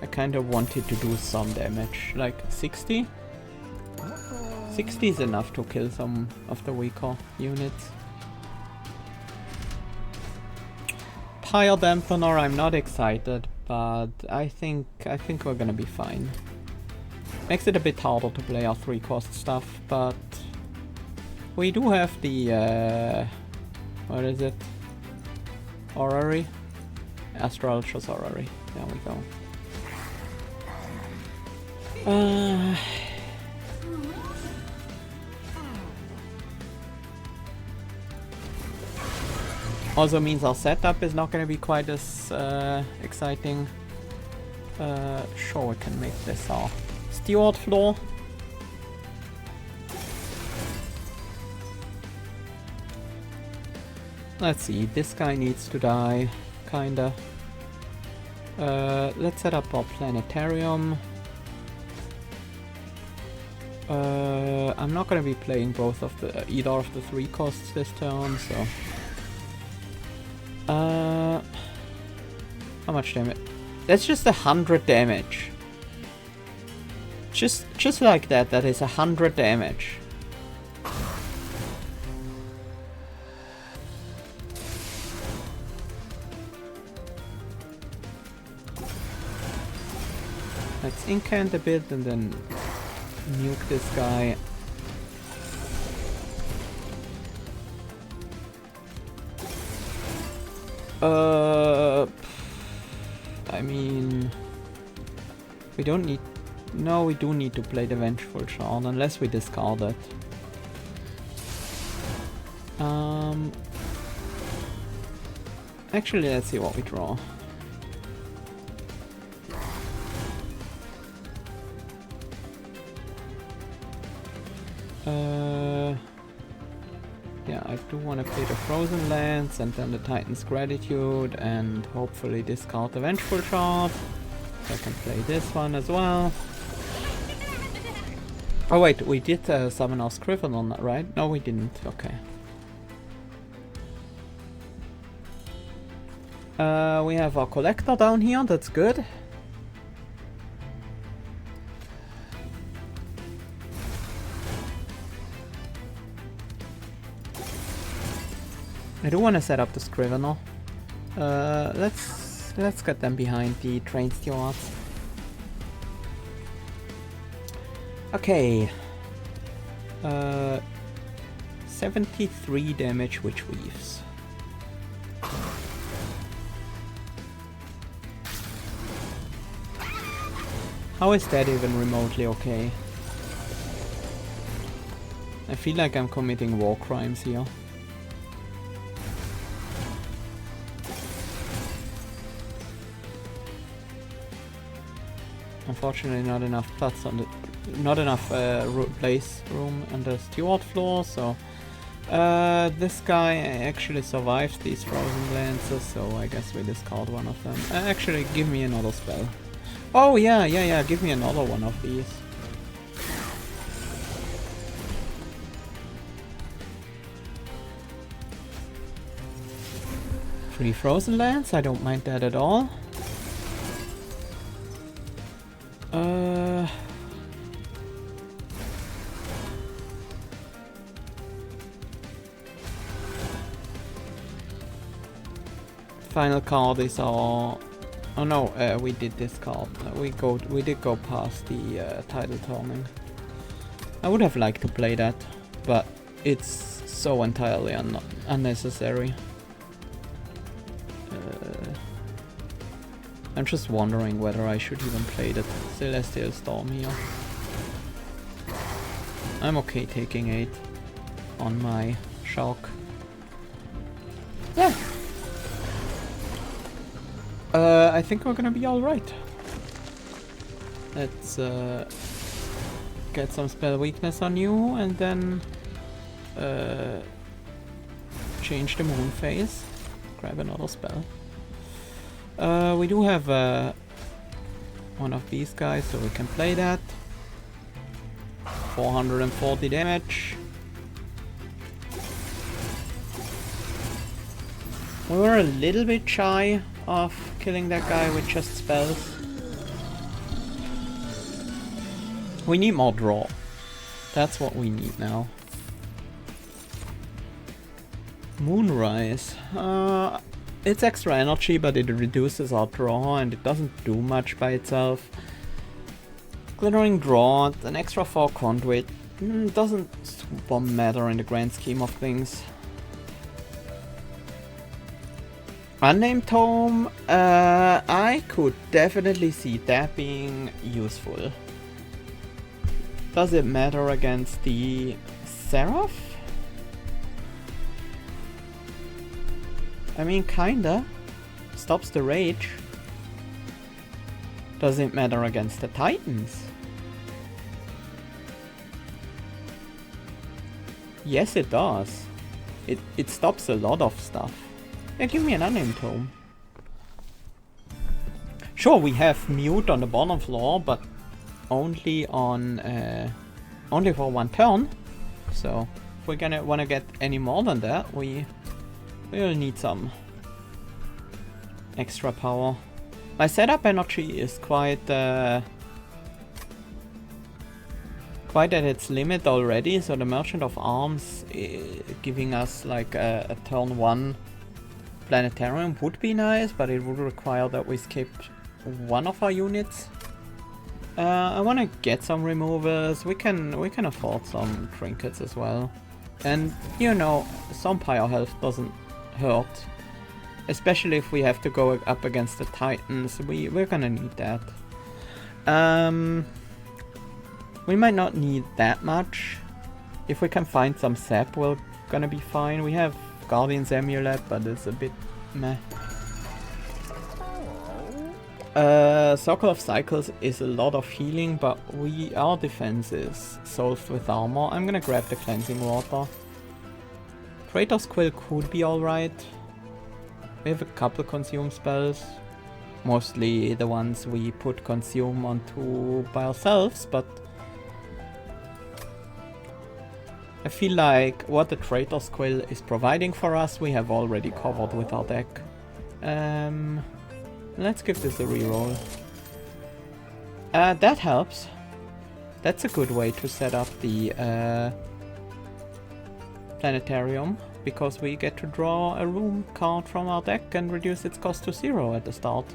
I kind of wanted to do some damage, like 60? 60 is enough to kill some of the weaker units. Pyre Dampener, I'm not excited, but I think we're gonna be fine. Makes it a bit harder to play our 3-cost stuff, but we do have the what is it? Orrery? Astrologer's Orrery. There we go. Also means our setup is not going to be quite as exciting. Sure, we can make this our steward floor. Let's see, this guy needs to die, kinda. Let's set up our planetarium. I'm not gonna be playing both of the either of the 3 costs this turn, so. How much damage? That's just 100 damage. Just like that, that is 100 damage. Let's incant a bit and then nuke this guy. I mean, we don't need... No, we do need to play the Vengeful Shard, unless we discard it. Actually, let's see what we draw. Yeah, I do want to play the Frozen Lands and then the Titan's Gratitude and hopefully discard the Vengeful Shard. So I can play this one as well. Oh wait, we did summon our Scriven on that, right? No, we didn't. Okay. We have our Collector down here, that's good. I do want to set up the Scrivener. Let's get them behind the Train Stewards. Okay. 73 damage Witch Weaves. How is that even remotely okay? I feel like I'm committing war crimes here. Unfortunately, not enough plots on the, not enough place room on the steward floor. So this guy actually survives these Frozen Lances, so I guess we discard one of them. Actually, give me another spell. Oh yeah, give me another one of these. Three Frozen Lands, I don't mind that at all. Final card is our Oh no, we did this card. We did go past the title turning. I would have liked to play that, but it's so entirely unnecessary. I'm just wondering whether I should even play the Celestial Storm here. I'm okay taking 8 on my Shark. Yeah. I think we're gonna be alright. Let's get some spell weakness on you and then change the moon phase. Grab another spell. We do have one of these guys, so we can play that. 440 damage. We were a little bit shy of killing that guy with just spells. We need more draw. That's what we need now. Moonrise. It's extra energy, but it reduces our draw and it doesn't do much by itself. Glittering Draught, an extra 4 conduit, doesn't super matter in the grand scheme of things. Unnamed Tome, I could definitely see that being useful. Does it matter against the Seraph? I mean, kinda. Stops the rage. Does it matter against the Titans? Yes, it does. It stops a lot of stuff. Yeah, give me an unnamed tome. Sure, we have mute on the bottom floor, but only on only for 1 turn. So if we're gonna wanna get any more than that, we'll need some extra power. My setup energy is quite at its limit already, so the Merchant of Arms giving us like a turn 1 planetarium would be nice, but it would require that we skip one of our units. I want to get some removers. We can afford some trinkets as well, and you know, some pyre health doesn't hurt, especially if we have to go up against the Titans. We're gonna need that. We might not need that much. If we can find some sap, we're gonna be fine. We have Guardian's Amulet, but it's a bit meh. Circle of Cycles is a lot of healing, but our defense is solved with armor. I'm gonna grab the Cleansing Water. Traitor's Quill could be alright. We have a couple consume spells. Mostly the ones we put consume onto by ourselves, but I feel like what the Traitor's Quill is providing for us, we have already covered with our deck. Let's give this a reroll. That helps. That's a good way to set up the planetarium, because we get to draw a room card from our deck and reduce its cost to 0 at the start.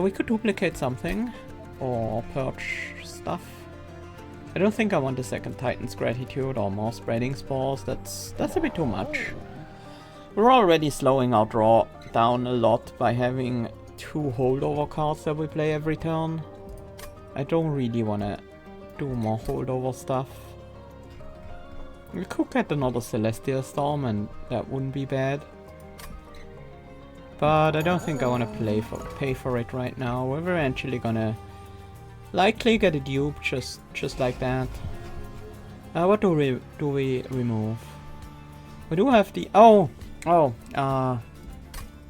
We could duplicate something, or purge stuff. I don't think I want a second Titan's Gratitude or more Spreading Spores. That's a bit too much. We're already slowing our draw down a lot by having 2 holdover cards that we play every turn. I don't really want to do more holdover stuff. We could get another Celestial Storm and that wouldn't be bad. But I don't think I want to pay for it right now. We're eventually gonna likely get a dupe just like that. What do we remove? We do have the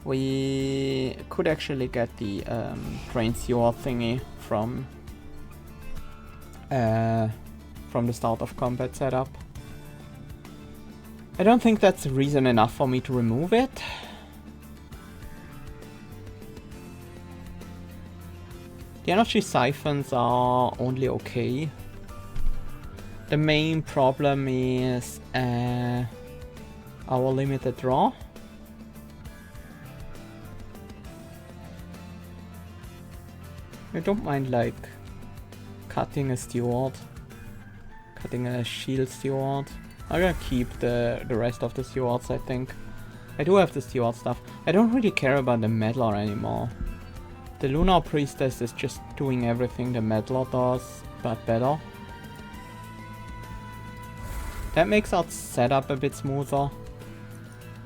we could actually get the Drain Sewer thingy from the start of combat setup. I don't think that's reason enough for me to remove it. The energy siphons are only okay. The main problem is our limited draw. I don't mind like cutting a steward. Cutting a shield steward. I'm gonna keep the rest of the stewards, I think. I do have the steward stuff. I don't really care about the meddler anymore. The Lunar Priestess is just doing everything the meddler does, but better. That makes our setup a bit smoother.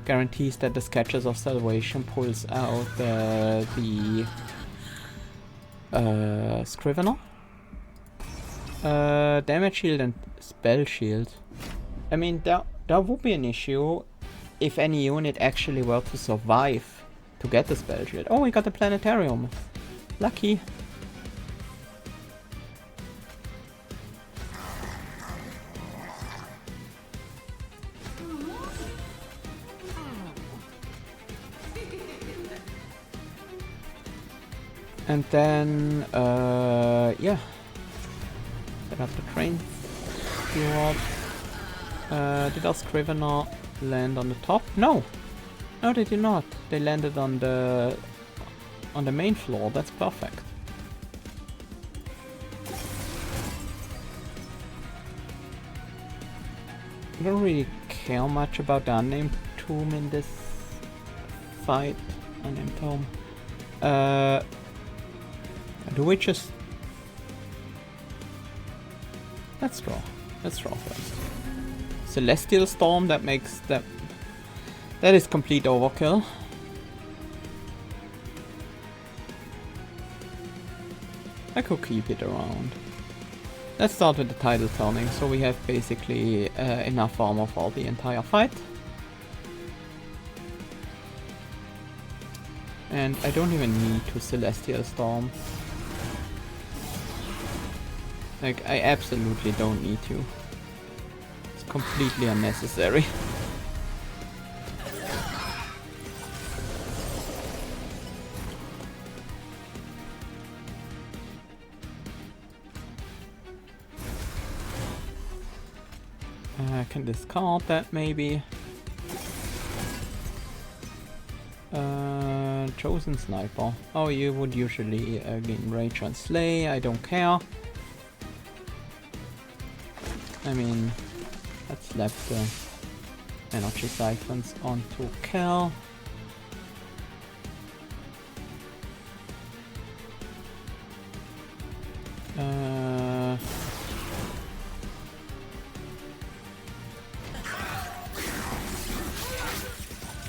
Guarantees that the Sketches of Salvation pulls out the Scrivener. Damage shield and spell shield. I mean, that would be an issue if any unit actually were to survive to get the spell shield. Oh, we got the planetarium. Lucky. And then, yeah. Set up the train. Steward. Did our Scrivener land on the top? No! No, they did not. They landed on the main floor. That's perfect. I don't really care much about the unnamed tomb in this fight. Unnamed tomb. Do we just... Let's draw. Let's draw first. Celestial Storm, that makes that... That is complete overkill. I could keep it around. Let's start with the tidal turning, so we have basically enough armor for the entire fight. And I don't even need to Celestial Storm. Like, I absolutely don't need to. It's completely unnecessary. I can discard that maybe. Chosen Sniper. Oh, you would usually gain Rage and Slay. I don't care. I mean, let's slap the energy siphons onto Kel.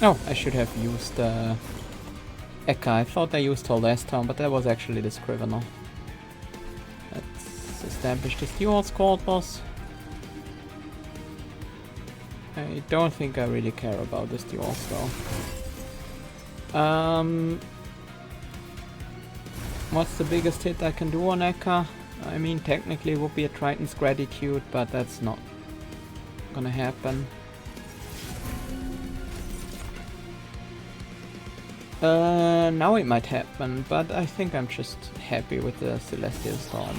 Oh, I should have used Eka. I thought I used her last time, but that was actually the Scrivener. Let's establish the Steward's quarters. I don't think I really care about the Stewards though. What's the biggest hit I can do on Eka? I mean, technically it would be a Triton's Gratitude, but that's not gonna happen. Now it might happen, but I think I'm just happy with the Celestial Storm.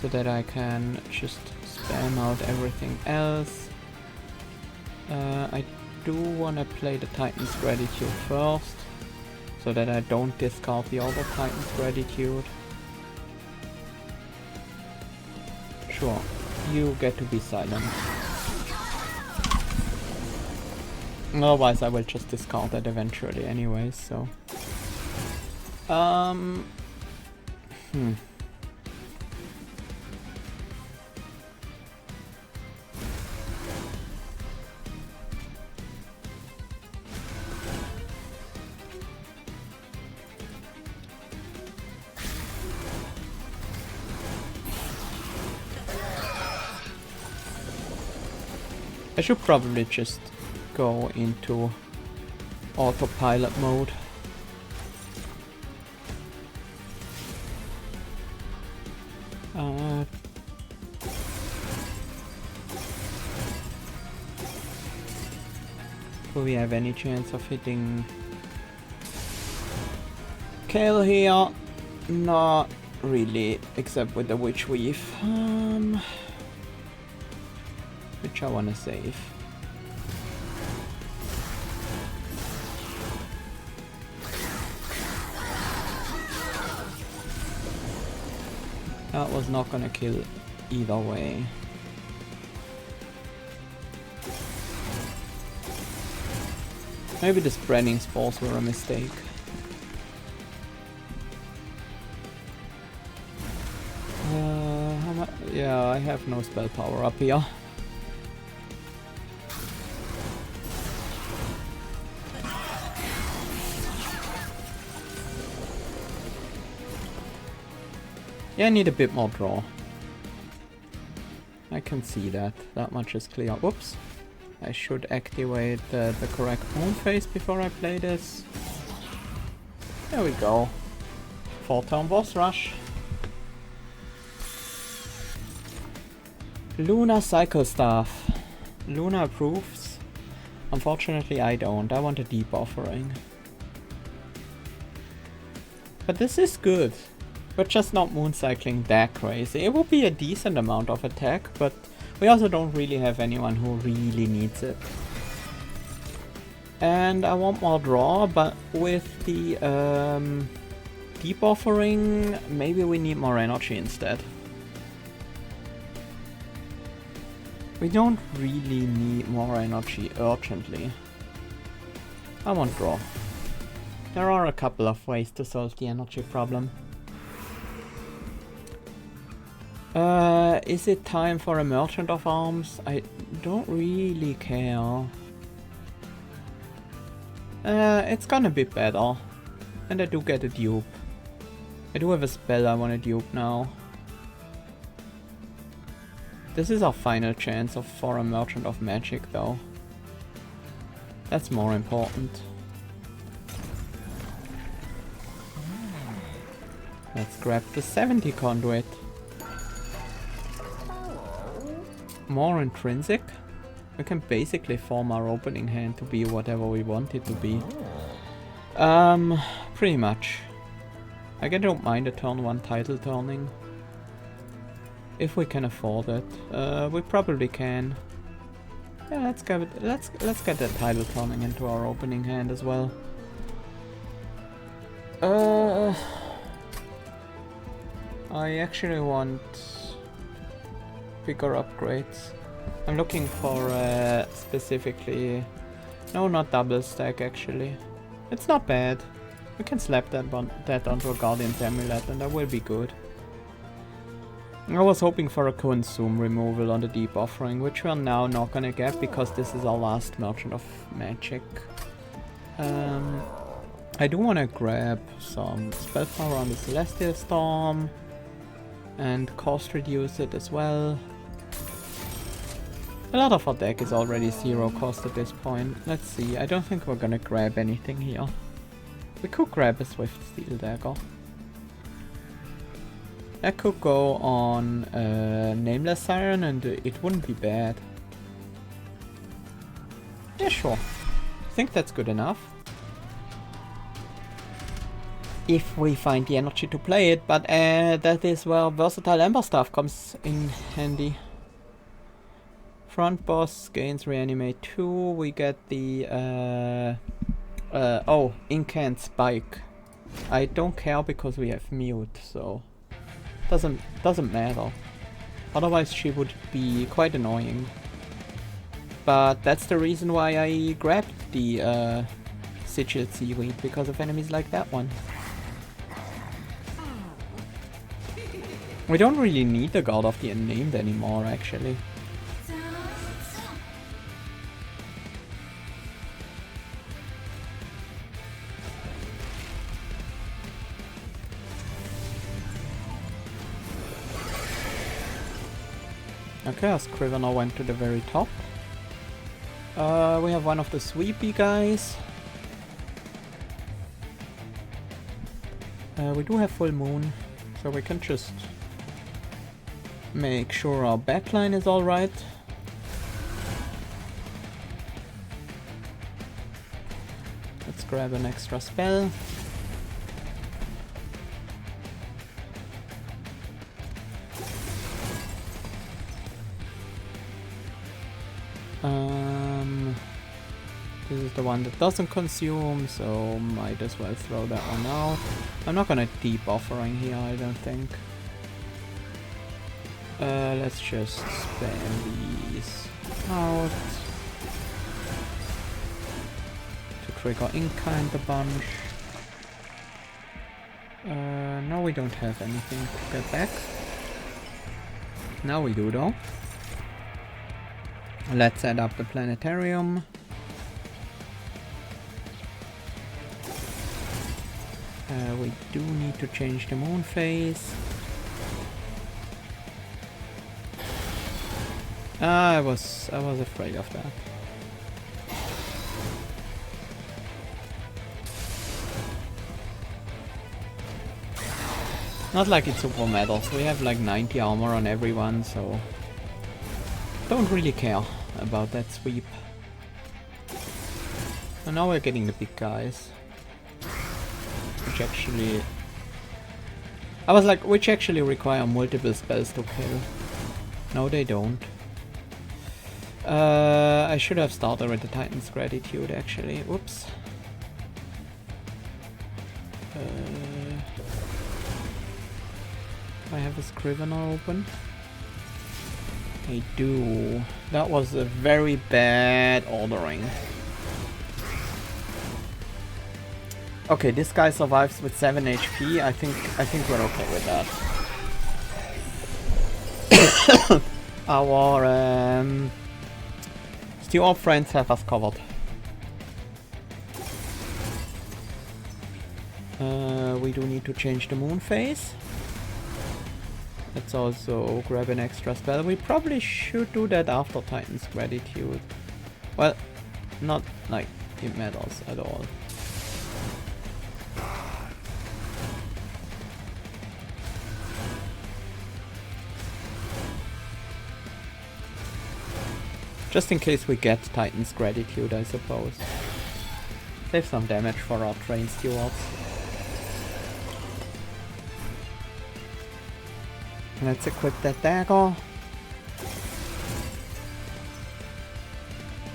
So that I can just spam out everything else. I do want to play the Titan's Gratitude first, so that I don't discard the other Titan's Gratitude. Sure, you get to be silent. Otherwise I will just discard that eventually anyways, so... I should probably just go into autopilot mode. Do we have any chance of hitting Kale here? Not really, except with the Witch Weave. Which I wanna save. That was not gonna kill either way. Maybe the spreading spores were a mistake. Yeah, I have no spell power up here. Yeah, I need a bit more draw. I can see that. That much is clear. Whoops. I should activate the correct moon phase before I play this. There we go. 4-turn boss rush. Luna Cycle Staff. Luna approves. Unfortunately I don't. I want a deep offering. But this is good. We're just not moon cycling that crazy. It will be a decent amount of attack, but we also don't really have anyone who really needs it. And I want more draw, but with the deep offering, maybe we need more energy instead. We don't really need more energy urgently. I want draw. There are a couple of ways to solve the energy problem. Is it time for a Merchant of Arms? I don't really care. It's gonna be better. And I do get a dupe. I do have a spell I want to dupe now. This is our final chance for a Merchant of Magic though. That's more important. Let's grab the 70 conduit. More intrinsic. We can basically form our opening hand to be whatever we want it to be. Pretty much. I don't mind a turn 1 title turning. If we can afford it. We probably can. Yeah, let's get that title turning into our opening hand as well. I actually want bigger upgrades. I'm looking for specifically... No, not double stack actually. It's not bad. We can slap that onto a Guardian's Amulet and that will be good. I was hoping for a consume removal on the deep offering, which we're now not gonna get because this is our last Merchant of Magic. I do want to grab some spell power on the Celestial Storm and cost reduce it as well. A lot of our deck is already 0 cost at this point. Let's see, I don't think we're gonna grab anything here. We could grab a Swift Steel Dagger. That could go on Nameless Siren and it wouldn't be bad. Yeah, sure. I think that's good enough. If we find the energy to play it, but that is where Versatile Ember Staff comes in handy. Front boss gains reanimate 2. We get the Incant Spike. I don't care because we have mute, so doesn't matter. Otherwise she would be quite annoying. But that's the reason why I grabbed the Sigil Seaweed, because of enemies like that one. We don't really need the God of the Unnamed anymore, actually. Okay, our Scrivener went to the very top. We have one of the sweepy guys. We do have full moon, so we can just make sure our backline is alright. Let's grab an extra spell. This is the one that doesn't consume, so might as well throw that one out. I'm not gonna deep offering here, I don't think. Let's just spam these out to trigger in-kind a bunch. No, we don't have anything to get back. Now we do though. Let's set up the planetarium. We do need to change the moon phase. I was afraid of that. Not like it's super metal. We have like 90 armor on everyone, so don't really care about that sweep. And now we're getting the big guys. Which actually... I was like, which actually require multiple spells to kill. No, they don't. I should have started with the Titan's Gratitude actually. Whoops. I have a Scrivener open. I do. That was a very bad ordering. Okay, this guy survives with 7 HP. I think we're okay with that. Our Steel Orb friends have us covered. We do need to change the moon phase. Let's also grab an extra spell. We probably should do that after Titan's Gratitude. Well, not like it matters at all. Just in case we get Titan's Gratitude, I suppose. Save some damage for our train stewards. Let's equip that dagger.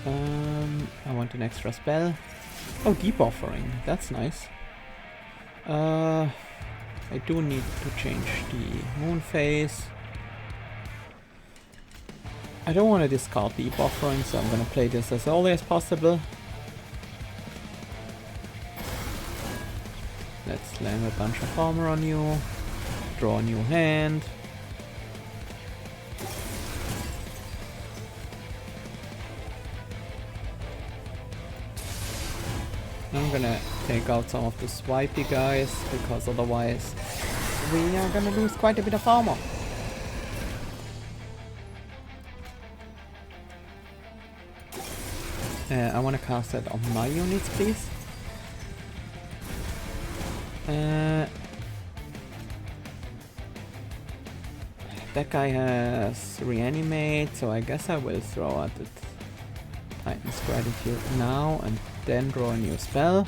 I want an extra spell. Oh, Deep Offering. That's nice. I do need to change the moon phase. I don't want to discard Deep Offering, so I'm gonna play this as early as possible. Let's slam a bunch of armor on you. Draw a new hand. I'm gonna take out some of the swipey guys, because otherwise we are gonna lose quite a bit of armor. I want to cast that on my units, please. That guy has Reanimate, so I guess I will throw at it Titan's Gratitude now and then draw a new spell.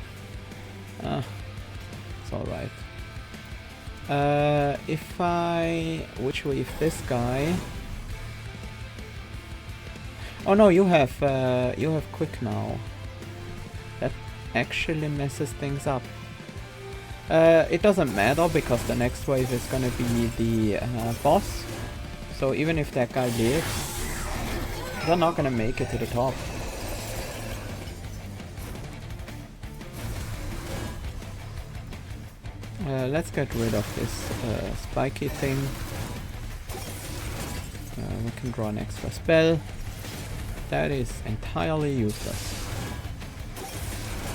It's alright. If I witch weave this guy. Oh no, you have quick now. That actually messes things up. It doesn't matter because the next wave is gonna be the boss. So even if that guy lives, they're not gonna make it to the top. Let's get rid of this spiky thing. We can draw an extra spell. That is entirely useless.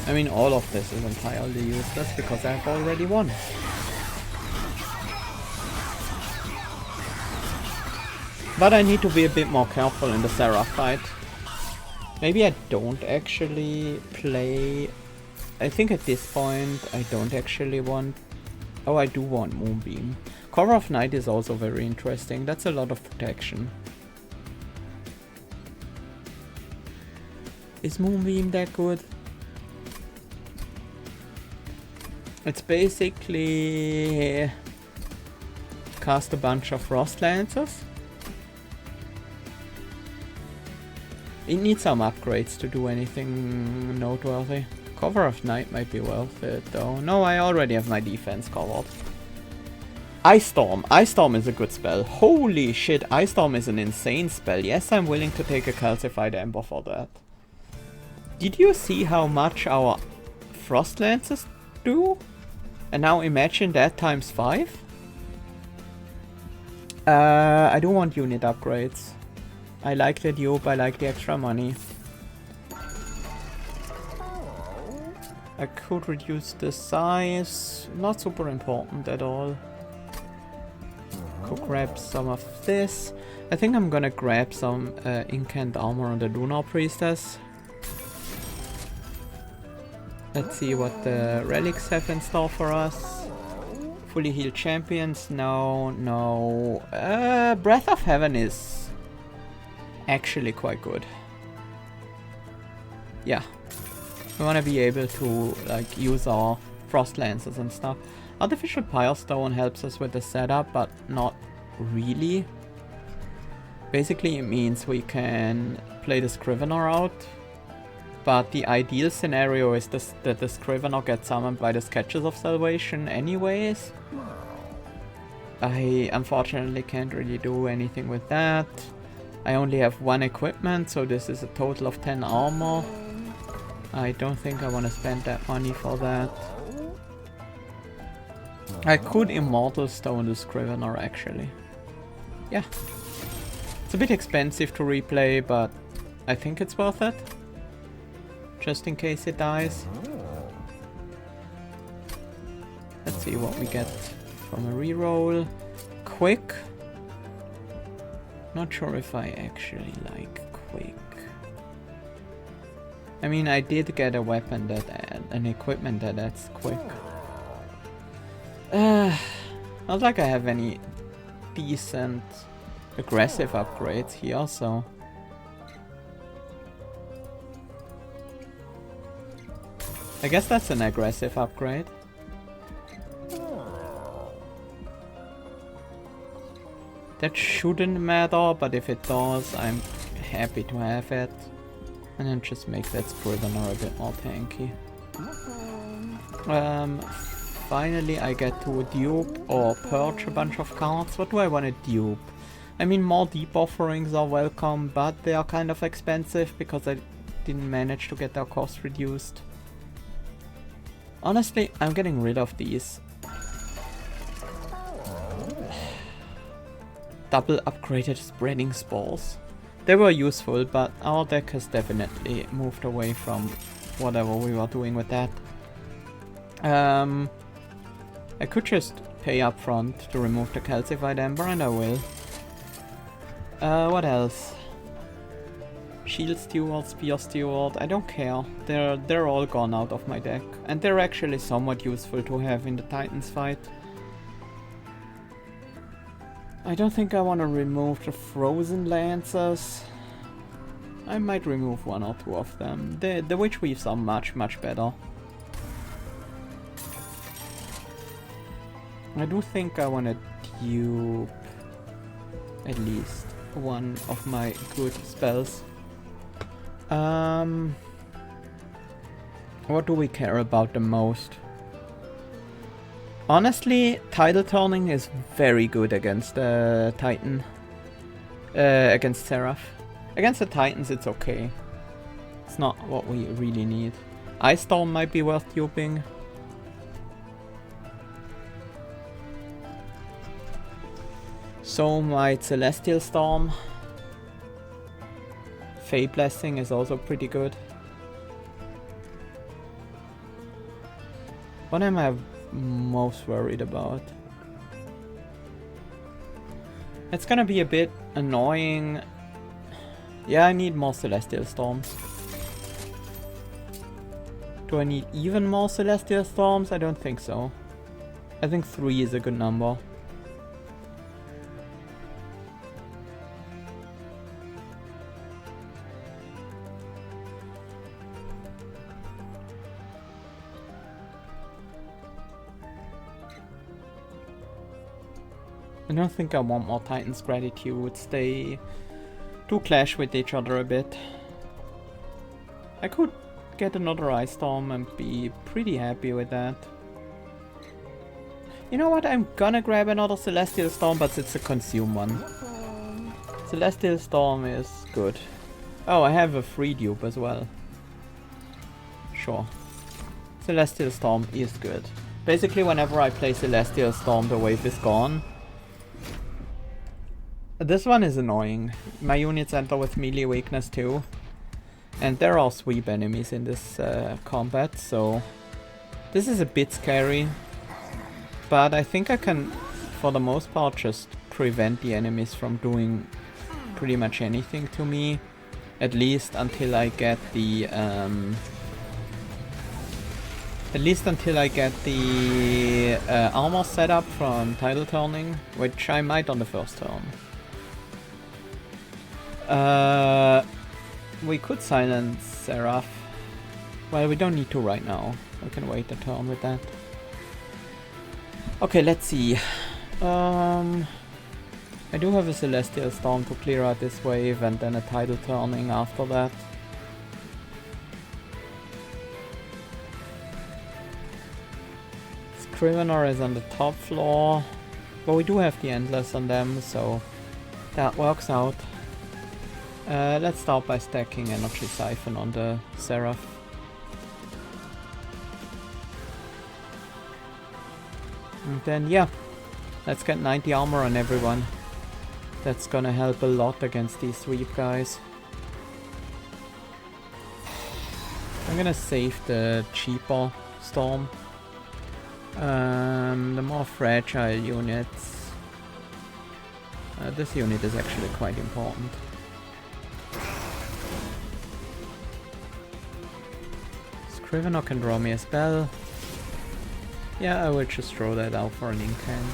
I mean, all of this is entirely useless because I've already won. But I need to be a bit more careful in the Seraph fight. Maybe I don't actually play... I think at this point I don't actually want... Oh, I do want Moonbeam. Cover of Night is also very interesting. That's a lot of protection. Is Moonbeam that good? It's basically cast a bunch of Frost Lancers. It needs some upgrades to do anything noteworthy. Cover of Night might be worth it though. No, I already have my defense covered. Ice Storm. Ice Storm is a good spell. Holy shit, Ice Storm is an insane spell. Yes, I'm willing to take a Calcified Ember for that. Did you see how much our Frost Lances do? And now imagine that times 5? I do want unit upgrades. I like the dupe, I like the extra money. I could reduce the size, not super important at all. Could grab some of this. I think I'm gonna grab some Incant Armor on the Lunar Priestess. Let's see what the relics have in store for us. Fully healed champions, no, no. Breath of Heaven is actually quite good. Yeah. We want to be able to like use our Frost Lances and stuff. Artificial Pilestone helps us with the setup, but not really. Basically it means we can play the Scrivener out, but the ideal scenario is that the Scrivener gets summoned by the Sketches of Salvation anyways. I unfortunately can't really do anything with that. I only have 1 equipment, so this is a total of 10 armor. I don't think I want to spend that money for that. I could Immortal Stone the Scrivener actually. Yeah. It's a bit expensive to replay, but I think it's worth it. Just in case it dies. Let's see what we get from a reroll. Quick. Not sure if I actually like quick. I mean, I did get a weapon that an equipment that adds quick. Not like I have any decent aggressive upgrades here, so I guess that's an aggressive upgrade. That shouldn't matter, but if it does, I'm happy to have it. And then just make that Scrivener a bit more tanky. Finally I get to dupe or purge a bunch of cards. What do I want to dupe? I mean, more deep offerings are welcome, but they are kind of expensive because I didn't manage to get their cost reduced. Honestly, I'm getting rid of these. Double upgraded spreading spores. They were useful, but our deck has definitely moved away from whatever we were doing with that. I could just pay up front to remove the Calcified Ember, and I will. What else? Shield Steward, Spear Steward, I don't care. They're all gone out of my deck. And they're actually somewhat useful to have in the Titans fight. I don't think I want to remove the Frozen Lancers. I might remove 1 or 2 of them. The Witch Weaves are much better. I do think I want to dupe at least 1 of my good spells. What do we care about the most? Honestly, Tidal Turning is very good against Titan. Against Seraph. Against the Titans it's okay. It's not what we really need. Ice Storm might be worth duping. So might Celestial Storm. Fey Blessing is also pretty good. What am I most worried about? It's gonna be a bit annoying. Yeah, I need more Celestial Storms. Do I need even more Celestial Storms? I don't think so. I think 3 is a good number. I don't think I want more Titan's Gratitudes. They do clash with each other a bit. I could get another Ice Storm and be pretty happy with that. You know what? I'm gonna grab another Celestial Storm, but it's a consume one. Celestial Storm is good. Oh, I have a free dupe as well. Sure. Celestial Storm is good. Basically, whenever I play Celestial Storm, the wave is gone. This one is annoying. My units enter with melee weakness too. And there are sweep enemies in this combat, so... This is a bit scary. But I think I can, for the most part, just prevent the enemies from doing pretty much anything to me. At least until I get the... armor setup from title turning, which I might on the first turn. We could silence Seraph. Well, we don't need to right now. We can wait a turn with that. Okay, let's see. I do have a Celestial Storm to clear out this wave and then a tidal turning after that. Scrivener is on the top floor, but we do have the Endless on them, so that works out. Let's start by stacking Energy Siphon on the Seraph. And then, yeah, let's get 90 armor on everyone. That's gonna help a lot against these sweep guys. I'm gonna save the cheaper Storm. The more fragile units. This unit is actually quite important. Scrivener can draw me a spell. Yeah, I will just throw that out for an incant.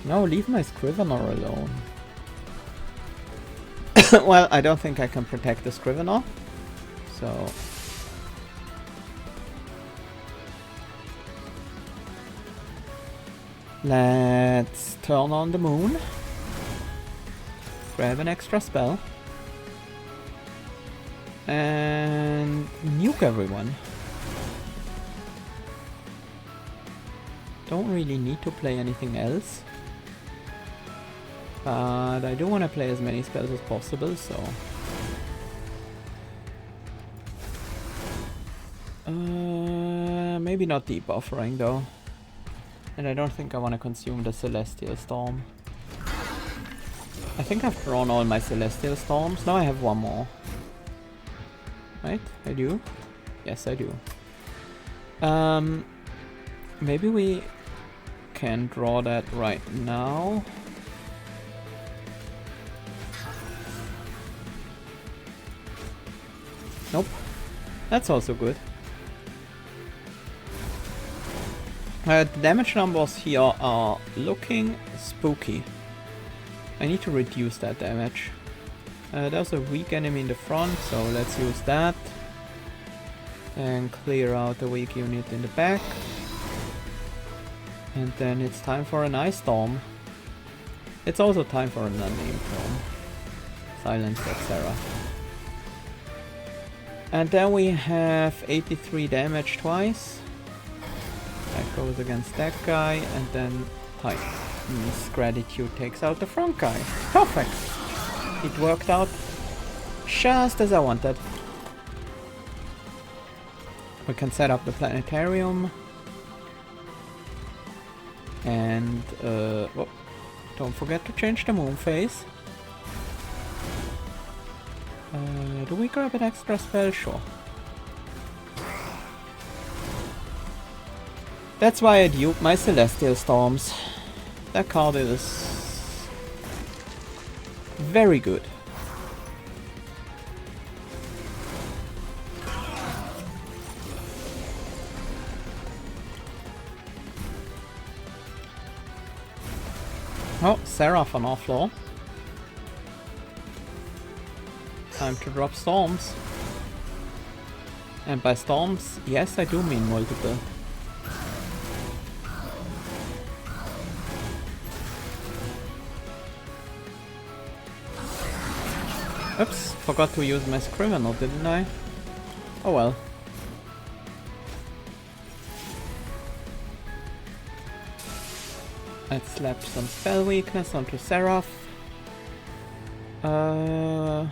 No, leave my Scrivener alone. Well, I don't think I can protect the Scrivener. So... let's turn on the moon. Grab an extra spell. And nuke everyone. Don't really need to play anything else. But I do want to play as many spells as possible, so... maybe not debuffering though. And I don't think I want to consume the Celestial Storm. I think I've drawn all my Celestial Storms. Now I have one more. Right? I do? Yes, I do. Maybe we can draw that right now. Nope. That's also good. The damage numbers here are looking spooky. I need to reduce that damage. There's a weak enemy in the front, so let's use that. And clear out the weak unit in the back. And then it's time for an Ice Storm. It's also time for an unnamed storm. Silence that Seraph. And then we have 83 damage twice. That goes against that guy, and then Titan's Gratitude takes out the front guy. Perfect! It worked out just as I wanted. We can set up the planetarium. And, oh, don't forget to change the moon phase. Do we grab an extra spell? Sure. That's why I dupe my Celestial Storms. That card is very good. Oh, Seraph on our floor. Time to drop storms. And by storms, yes, I do mean multiple. Oops, forgot to use my Scrivener, didn't I? Oh well. Let's slap some spell weakness onto Seraph. I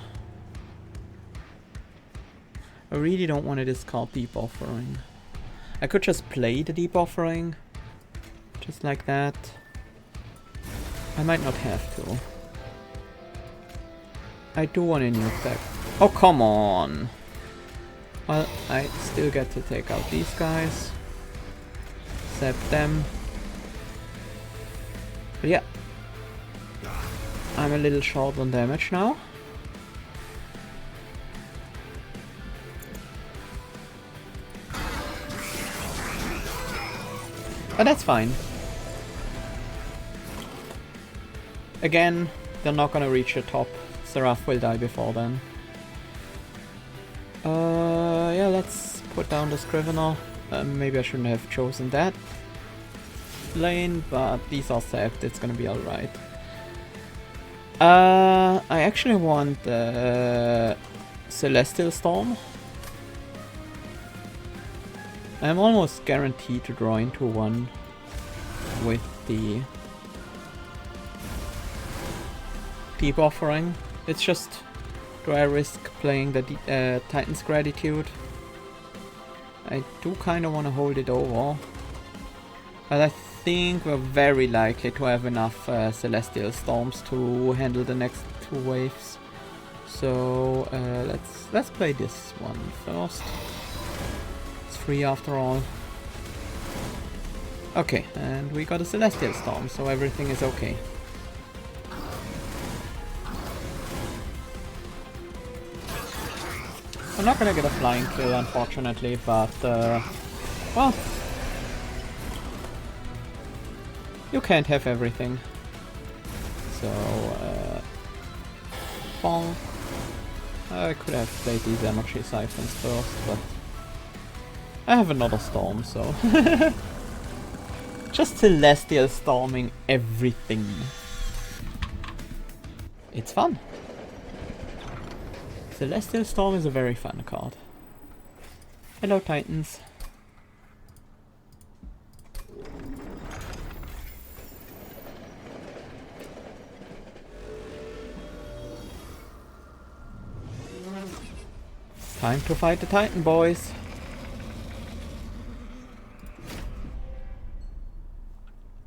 really don't want to discard Deep Offering. I could just play the Deep Offering. Just like that. I might not have to. I do want a new deck. Oh, come on! Well, I still get to take out these guys. Zap them. But yeah. I'm a little short on damage now. But that's fine. Again, they're not gonna reach the top. Seraph will die before then. Yeah, let's put down the Scrivener. Maybe I shouldn't have chosen that lane, but these are sapped, it's gonna be alright. I actually want the Celestial Storm. I'm almost guaranteed to draw into one with the Deep Offering. It's just, do I risk playing the Titan's Gratitude? I do kind of want to hold it over. But I think we're very likely to have enough Celestial Storms to handle the next two waves. So let's play this one first. It's free after all. Okay, and we got a Celestial Storm, so everything is okay. I'm not gonna get a flying kill, unfortunately, but well, you can't have everything. So, bong. I could have played these energy siphons first, but I have another storm, so just Celestial Storming everything. It's fun. Celestial Storm is a very fun card. Hello, Titans. Time to fight the Titan, boys.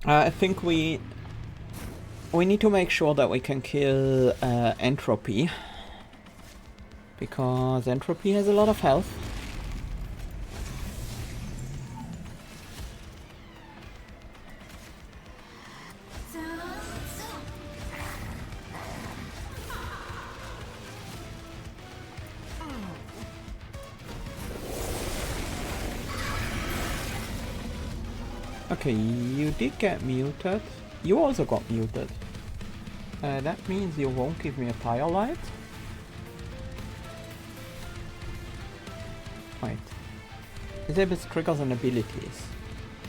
I think we need to make sure that we can kill Entropy. Because Entropy has a lot of health. Okay, you did get muted. You also got muted. That means you won't give me a Firelight. Wait. Disables triggers and abilities.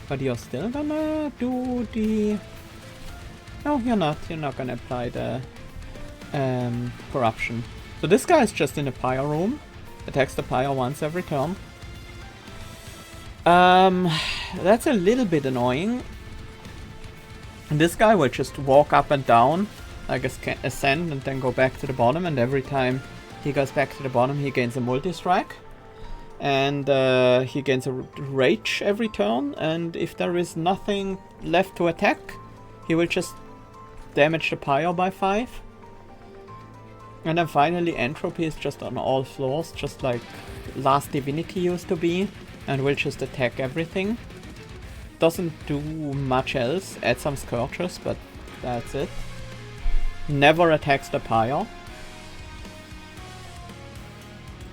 But you're still gonna do the... No, you're not. You're not gonna apply the corruption. So this guy is just in the pyre room. Attacks the pyre once every turn. That's a little bit annoying. And this guy will just walk up and down. I guess ascend and then go back to the bottom. And every time he goes back to the bottom, he gains a multi-strike. And he gains a rage every turn, and if there is nothing left to attack, he will just damage the pyre by 5. And then finally Entropy is just on all floors, just like Last Divinity used to be, and will just attack everything. Doesn't do much else, add some Scourges, but that's it. Never attacks the pyre.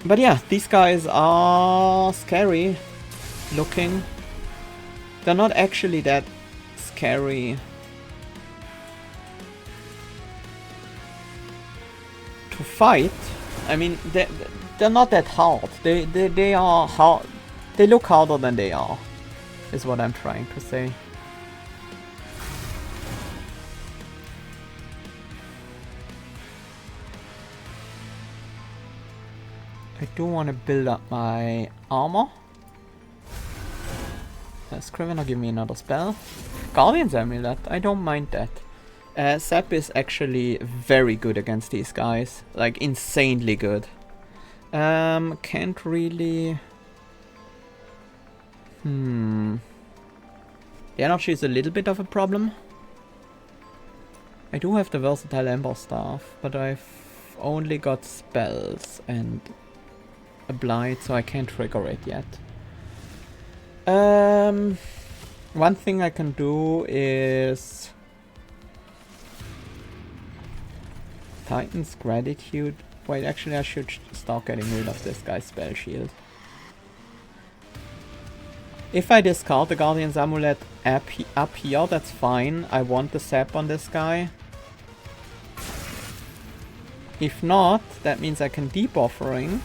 But yeah, these guys are scary looking. They're not actually that scary to fight. I mean, they're not that hard. They are hard. They look harder than they are, is what I'm trying to say. I do want to build up my armor. Scrivener, give me another spell. Guardian's Amulet, I don't mind that. Sap is actually very good against these guys. Like, insanely good. Can't really... The energy is a little bit of a problem. I do have the versatile Ember Staff, but I've only got spells and a Blight, so I can't trigger it yet. One thing I can do is Titan's Gratitude. Wait, actually I should start getting rid of this guy's spell shield. If I discard the Guardian's Amulet up here, that's fine. I want the sap on this guy. If not, that means I can Deep Offering.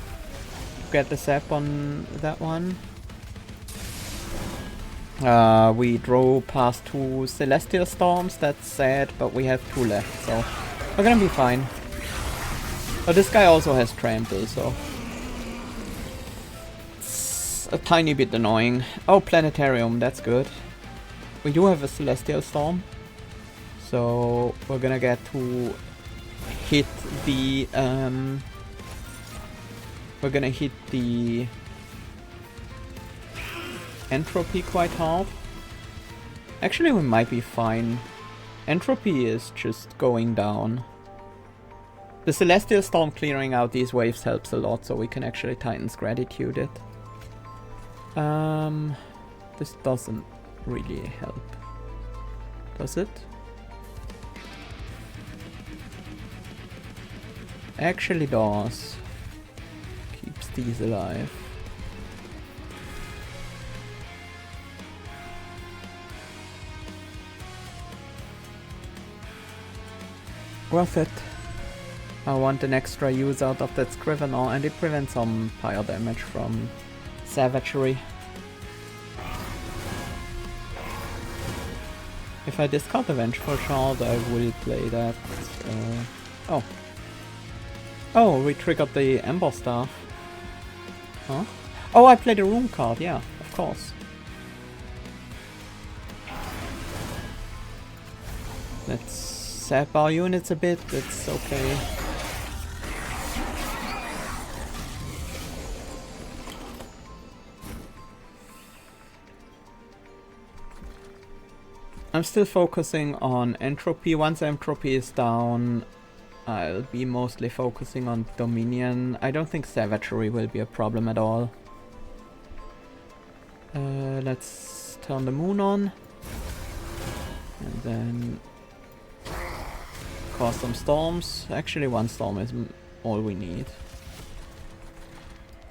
Get the sap on that one. We drove past 2 Celestial Storms, that's sad, but we have 2 left, so we're gonna be fine. But this guy also has Trample, so it's a tiny bit annoying. Oh, Planetarium, that's good. We do have a Celestial Storm, so we're gonna get to hit the Entropy quite hard. Actually, we might be fine. Entropy is just going down. The Celestial Storm clearing out these waves helps a lot, so we can actually Titan's Gratitude it. This doesn't really help. Does it? Actually does. Keeps these alive. Worth it. I want an extra use out of that Scrivener, and it prevents some fire damage from Savagery. If I discard the Vengeful Shard, I will play that. Oh. Oh, we triggered the Ember Staff. Huh? Oh, I played a Rune card, yeah, of course. Let's sap our units a bit, it's okay. I'm still focusing on Entropy. Once Entropy is down, I'll be mostly focusing on Dominion. I don't think Savagery will be a problem at all. Let's turn the moon on. And then cause some storms. Actually, one storm is all we need.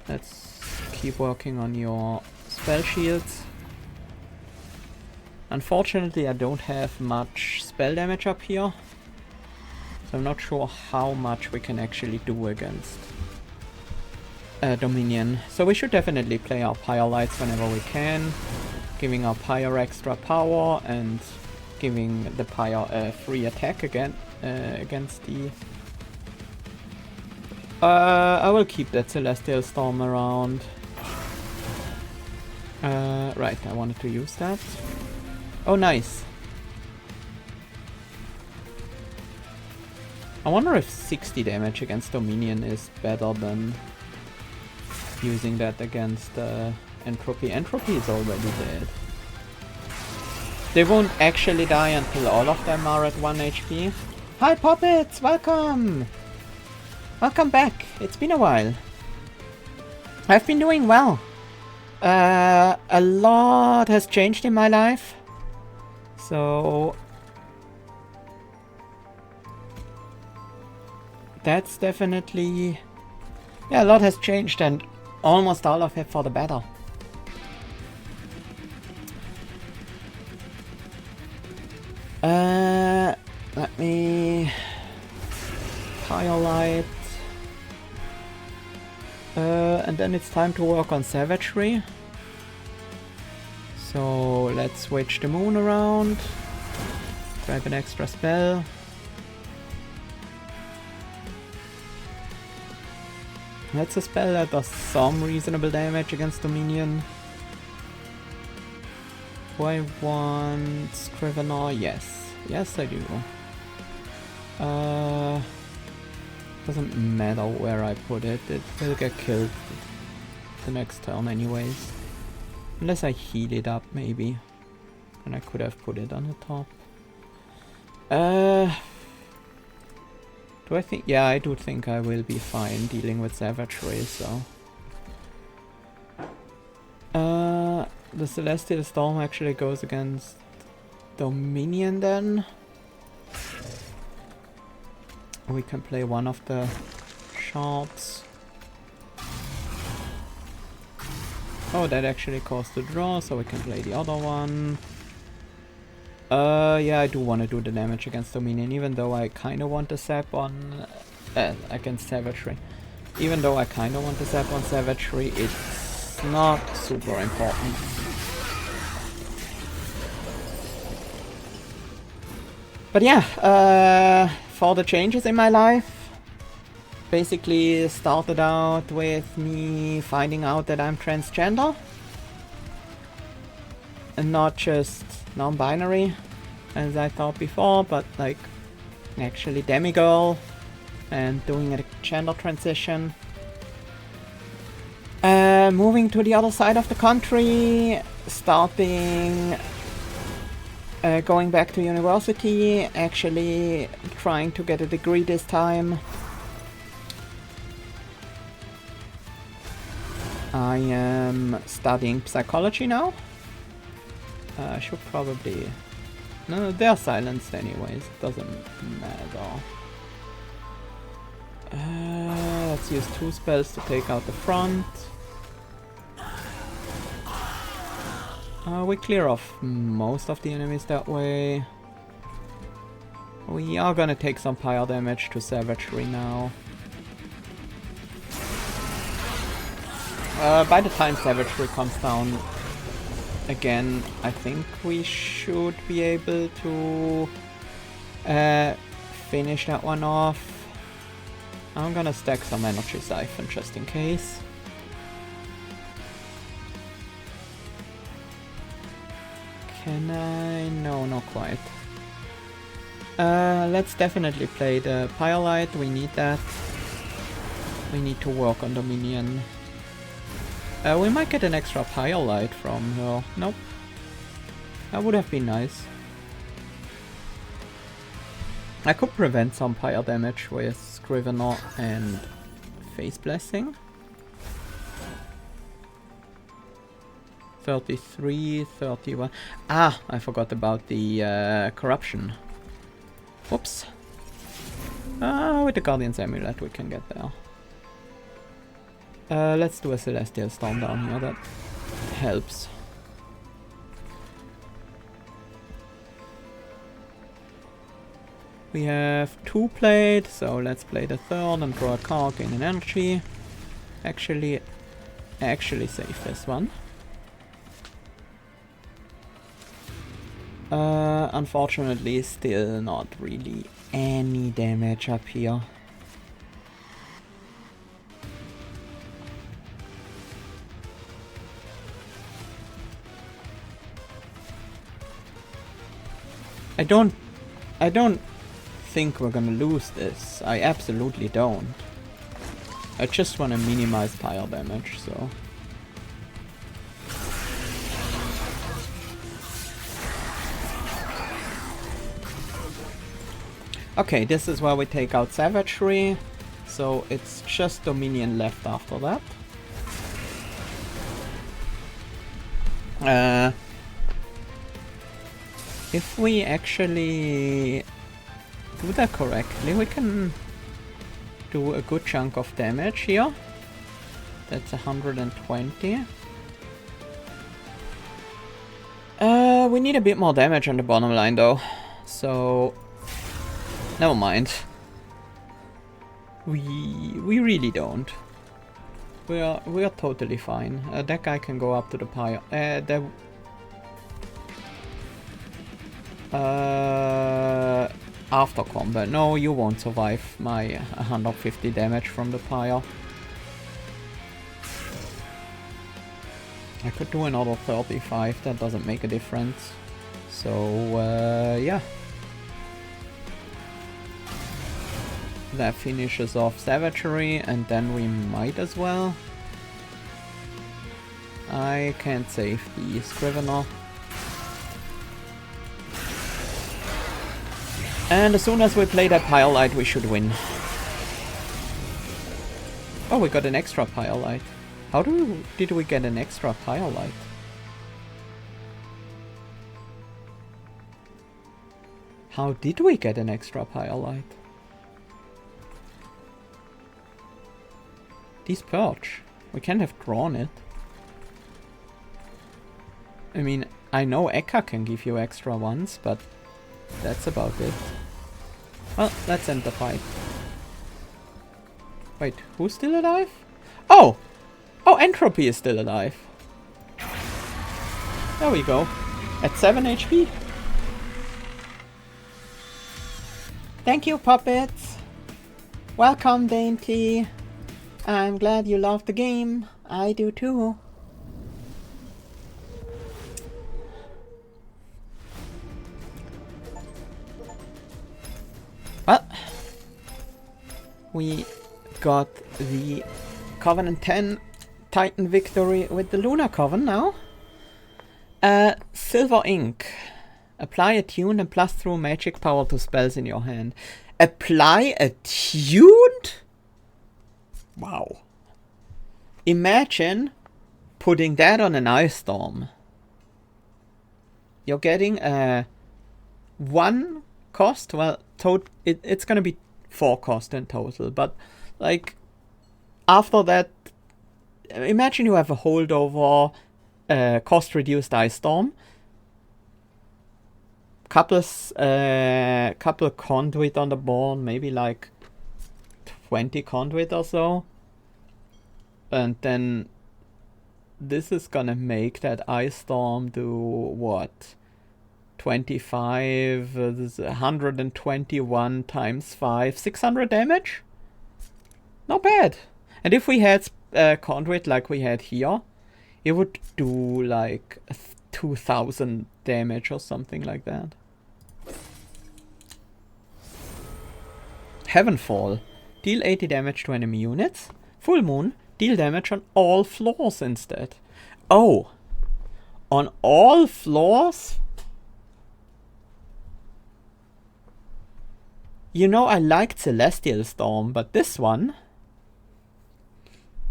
Let's keep working on your spell shields. Unfortunately, I don't have much spell damage up here, so I'm not sure how much we can actually do against Dominion. So we should definitely play our Pyre Lights whenever we can, giving our Pyre extra power and giving the Pyre a free attack again against the... I will keep that Celestial Storm around. Right, I wanted to use that. Oh, nice. I wonder if 60 damage against Dominion is better than using that against Entropy. Entropy is already dead. They won't actually die until all of them are at 1 HP. Hi Puppets! Welcome! Welcome back! It's been a while. I've been doing well. A lot has changed in my life. So that's definitely... yeah, a lot has changed and almost all of it for the better. Let me... Firelight. And then it's time to work on Savagery. So let's switch the moon around. Grab an extra spell. That's a spell that does some reasonable damage against Dominion. Do I want Scrivener? Yes. Yes, I do. Doesn't matter where I put it. It will get killed the next turn anyways. Unless I heal it up, maybe. And I could have put it on the top. Do I think... Yeah, I do think I will be fine dealing with savagery, so... the Celestial Storm actually goes against Dominion then. We can play one of the sharps. Oh, that actually caused a draw, so we can play the other one. Yeah, I do want to do the damage against Dominion, even though I kind of want to zap on... against Savagery. Even though I kind of want to zap on Savagery, it's not super important. But yeah, for the changes in my life, basically started out with me finding out that I'm transgender. And not just non-binary, as I thought before, but like actually demigirl and doing a gender transition. Moving to the other side of the country, starting going back to university, actually trying to get a degree this time. I am studying psychology now. I should probably... No, they're silenced anyways, it doesn't matter. Let's use 2 spells to take out the front. We clear off most of the enemies that way. We are gonna take some pyre damage to savagery now. By the time savagery comes down again, I think we should be able to finish that one off. I'm gonna stack some energy siphon just in case. Can I? No, not quite. Let's definitely play the Pyrelite, we need that. We need to work on Dominion. We might get an extra Pyrelite from her. Nope. That would have been nice. I could prevent some pyre damage with Scrivener and Face Blessing. 33, 31. Ah, I forgot about the corruption. Whoops. With the Guardian's Amulet we can get there. Let's do a Celestial Storm down here, that helps. We have 2 played, so let's play the 3rd and draw a card, gain an energy. Actually save this one. Unfortunately, still not really any damage up here. I don't think we're gonna lose this. I absolutely don't. I just want to minimize pyre damage, so... Okay, this is where we take out savagery, so it's just Dominion left after that. If we actually do that correctly, we can do a good chunk of damage here. That's 120. We need a bit more damage on the bottom line though, so never mind. We really don't. We are totally fine. That guy can go up to the pyre. After combat. No, you won't survive my 150 damage from the pyre. I could do another 35, that doesn't make a difference. So, yeah. That finishes off Savagery, and then we might as well. I can't save the Scrivener. And as soon as we play that Pyrelite, we should win. Oh, we got an extra Pyrelite. How did we get an extra Pyrelite? How did we get an extra Pyrelite? This Purge. We can't have drawn it. I mean, I know Eka can give you extra ones, but that's about it. Well, let's end the fight. Wait, who's still alive? Oh! Oh, Entropy is still alive. There we go. At 7 HP. Thank you, puppets. Welcome, Dainty. I'm glad you love the game. I do too. Well, we got the Covenant 10 Titan victory with the Lunar Coven now. Silver Ink. Apply a tune and plus through magic power to spells in your hand. Apply a tuned? Wow. Imagine putting that on an Ice Storm. You're getting a 1 cost, well, it's gonna be 4 cost in total, but like after that, imagine you have a holdover cost reduced Ice Storm, couple conduit on the board, maybe like 20 conduit or so, and then this is gonna make that Ice Storm do what? 25, 121 times 5, 600 damage? Not bad. And if we had Conduit like we had here, it would do like 2000 damage or something like that. Heavenfall. Deal 80 damage to enemy units. Full Moon. Deal damage on all floors instead. Oh. On all floors? You know, I liked Celestial Storm, but this one,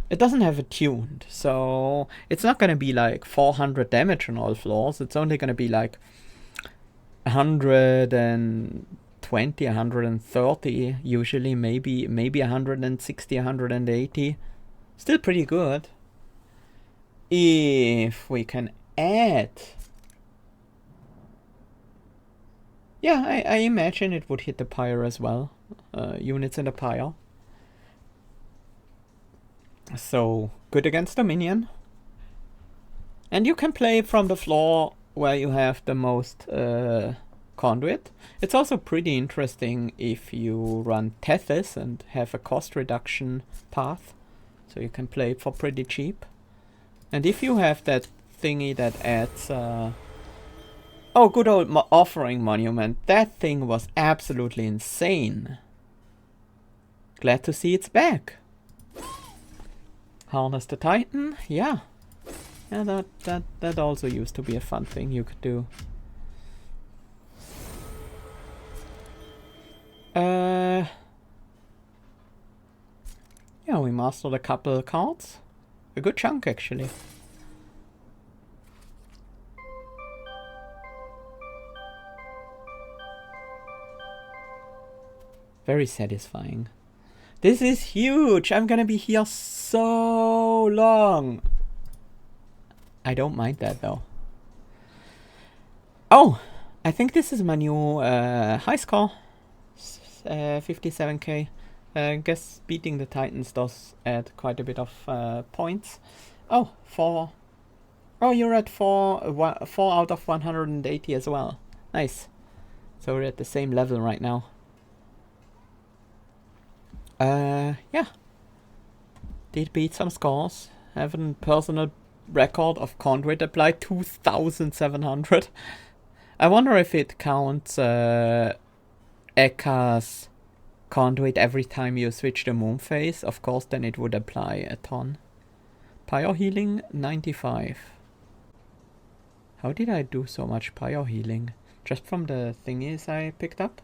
it doesn't have it tuned, so it's not gonna be like 400 damage on all floors. It's only gonna be like 120, 130 usually, maybe 160, 180. Still pretty good. If we can add... Yeah, I imagine it would hit the pyre as well. Units in the pyre. So, good against the minion. And you can play from the floor where you have the most conduit. It's also pretty interesting if you run Tethys and have a cost reduction path. So you can play it for pretty cheap. And if you have that thingy that adds... oh, good old Offering Monument. That thing was absolutely insane. Glad to see it's back. Harness the Titan, yeah. Yeah, that also used to be a fun thing you could do. Yeah, we mastered a couple of cards. A good chunk, actually. Very satisfying. This is huge! I'm gonna be here so long! I don't mind that, though. Oh! I think this is my new high score. 57k. I guess beating the Titans does add quite a bit of points. Oh, 4. Oh, you're at 4 out of 180 as well. Nice. So we're at the same level right now. Yeah. Did beat some scores. Haven't personally record of conduit applied, 2,700. I wonder if it counts Ekka's conduit every time you switch the moon phase. Of course, then it would apply a ton. Pyro healing, 95. How did I do so much pyro healing? Just from the thingies I picked up?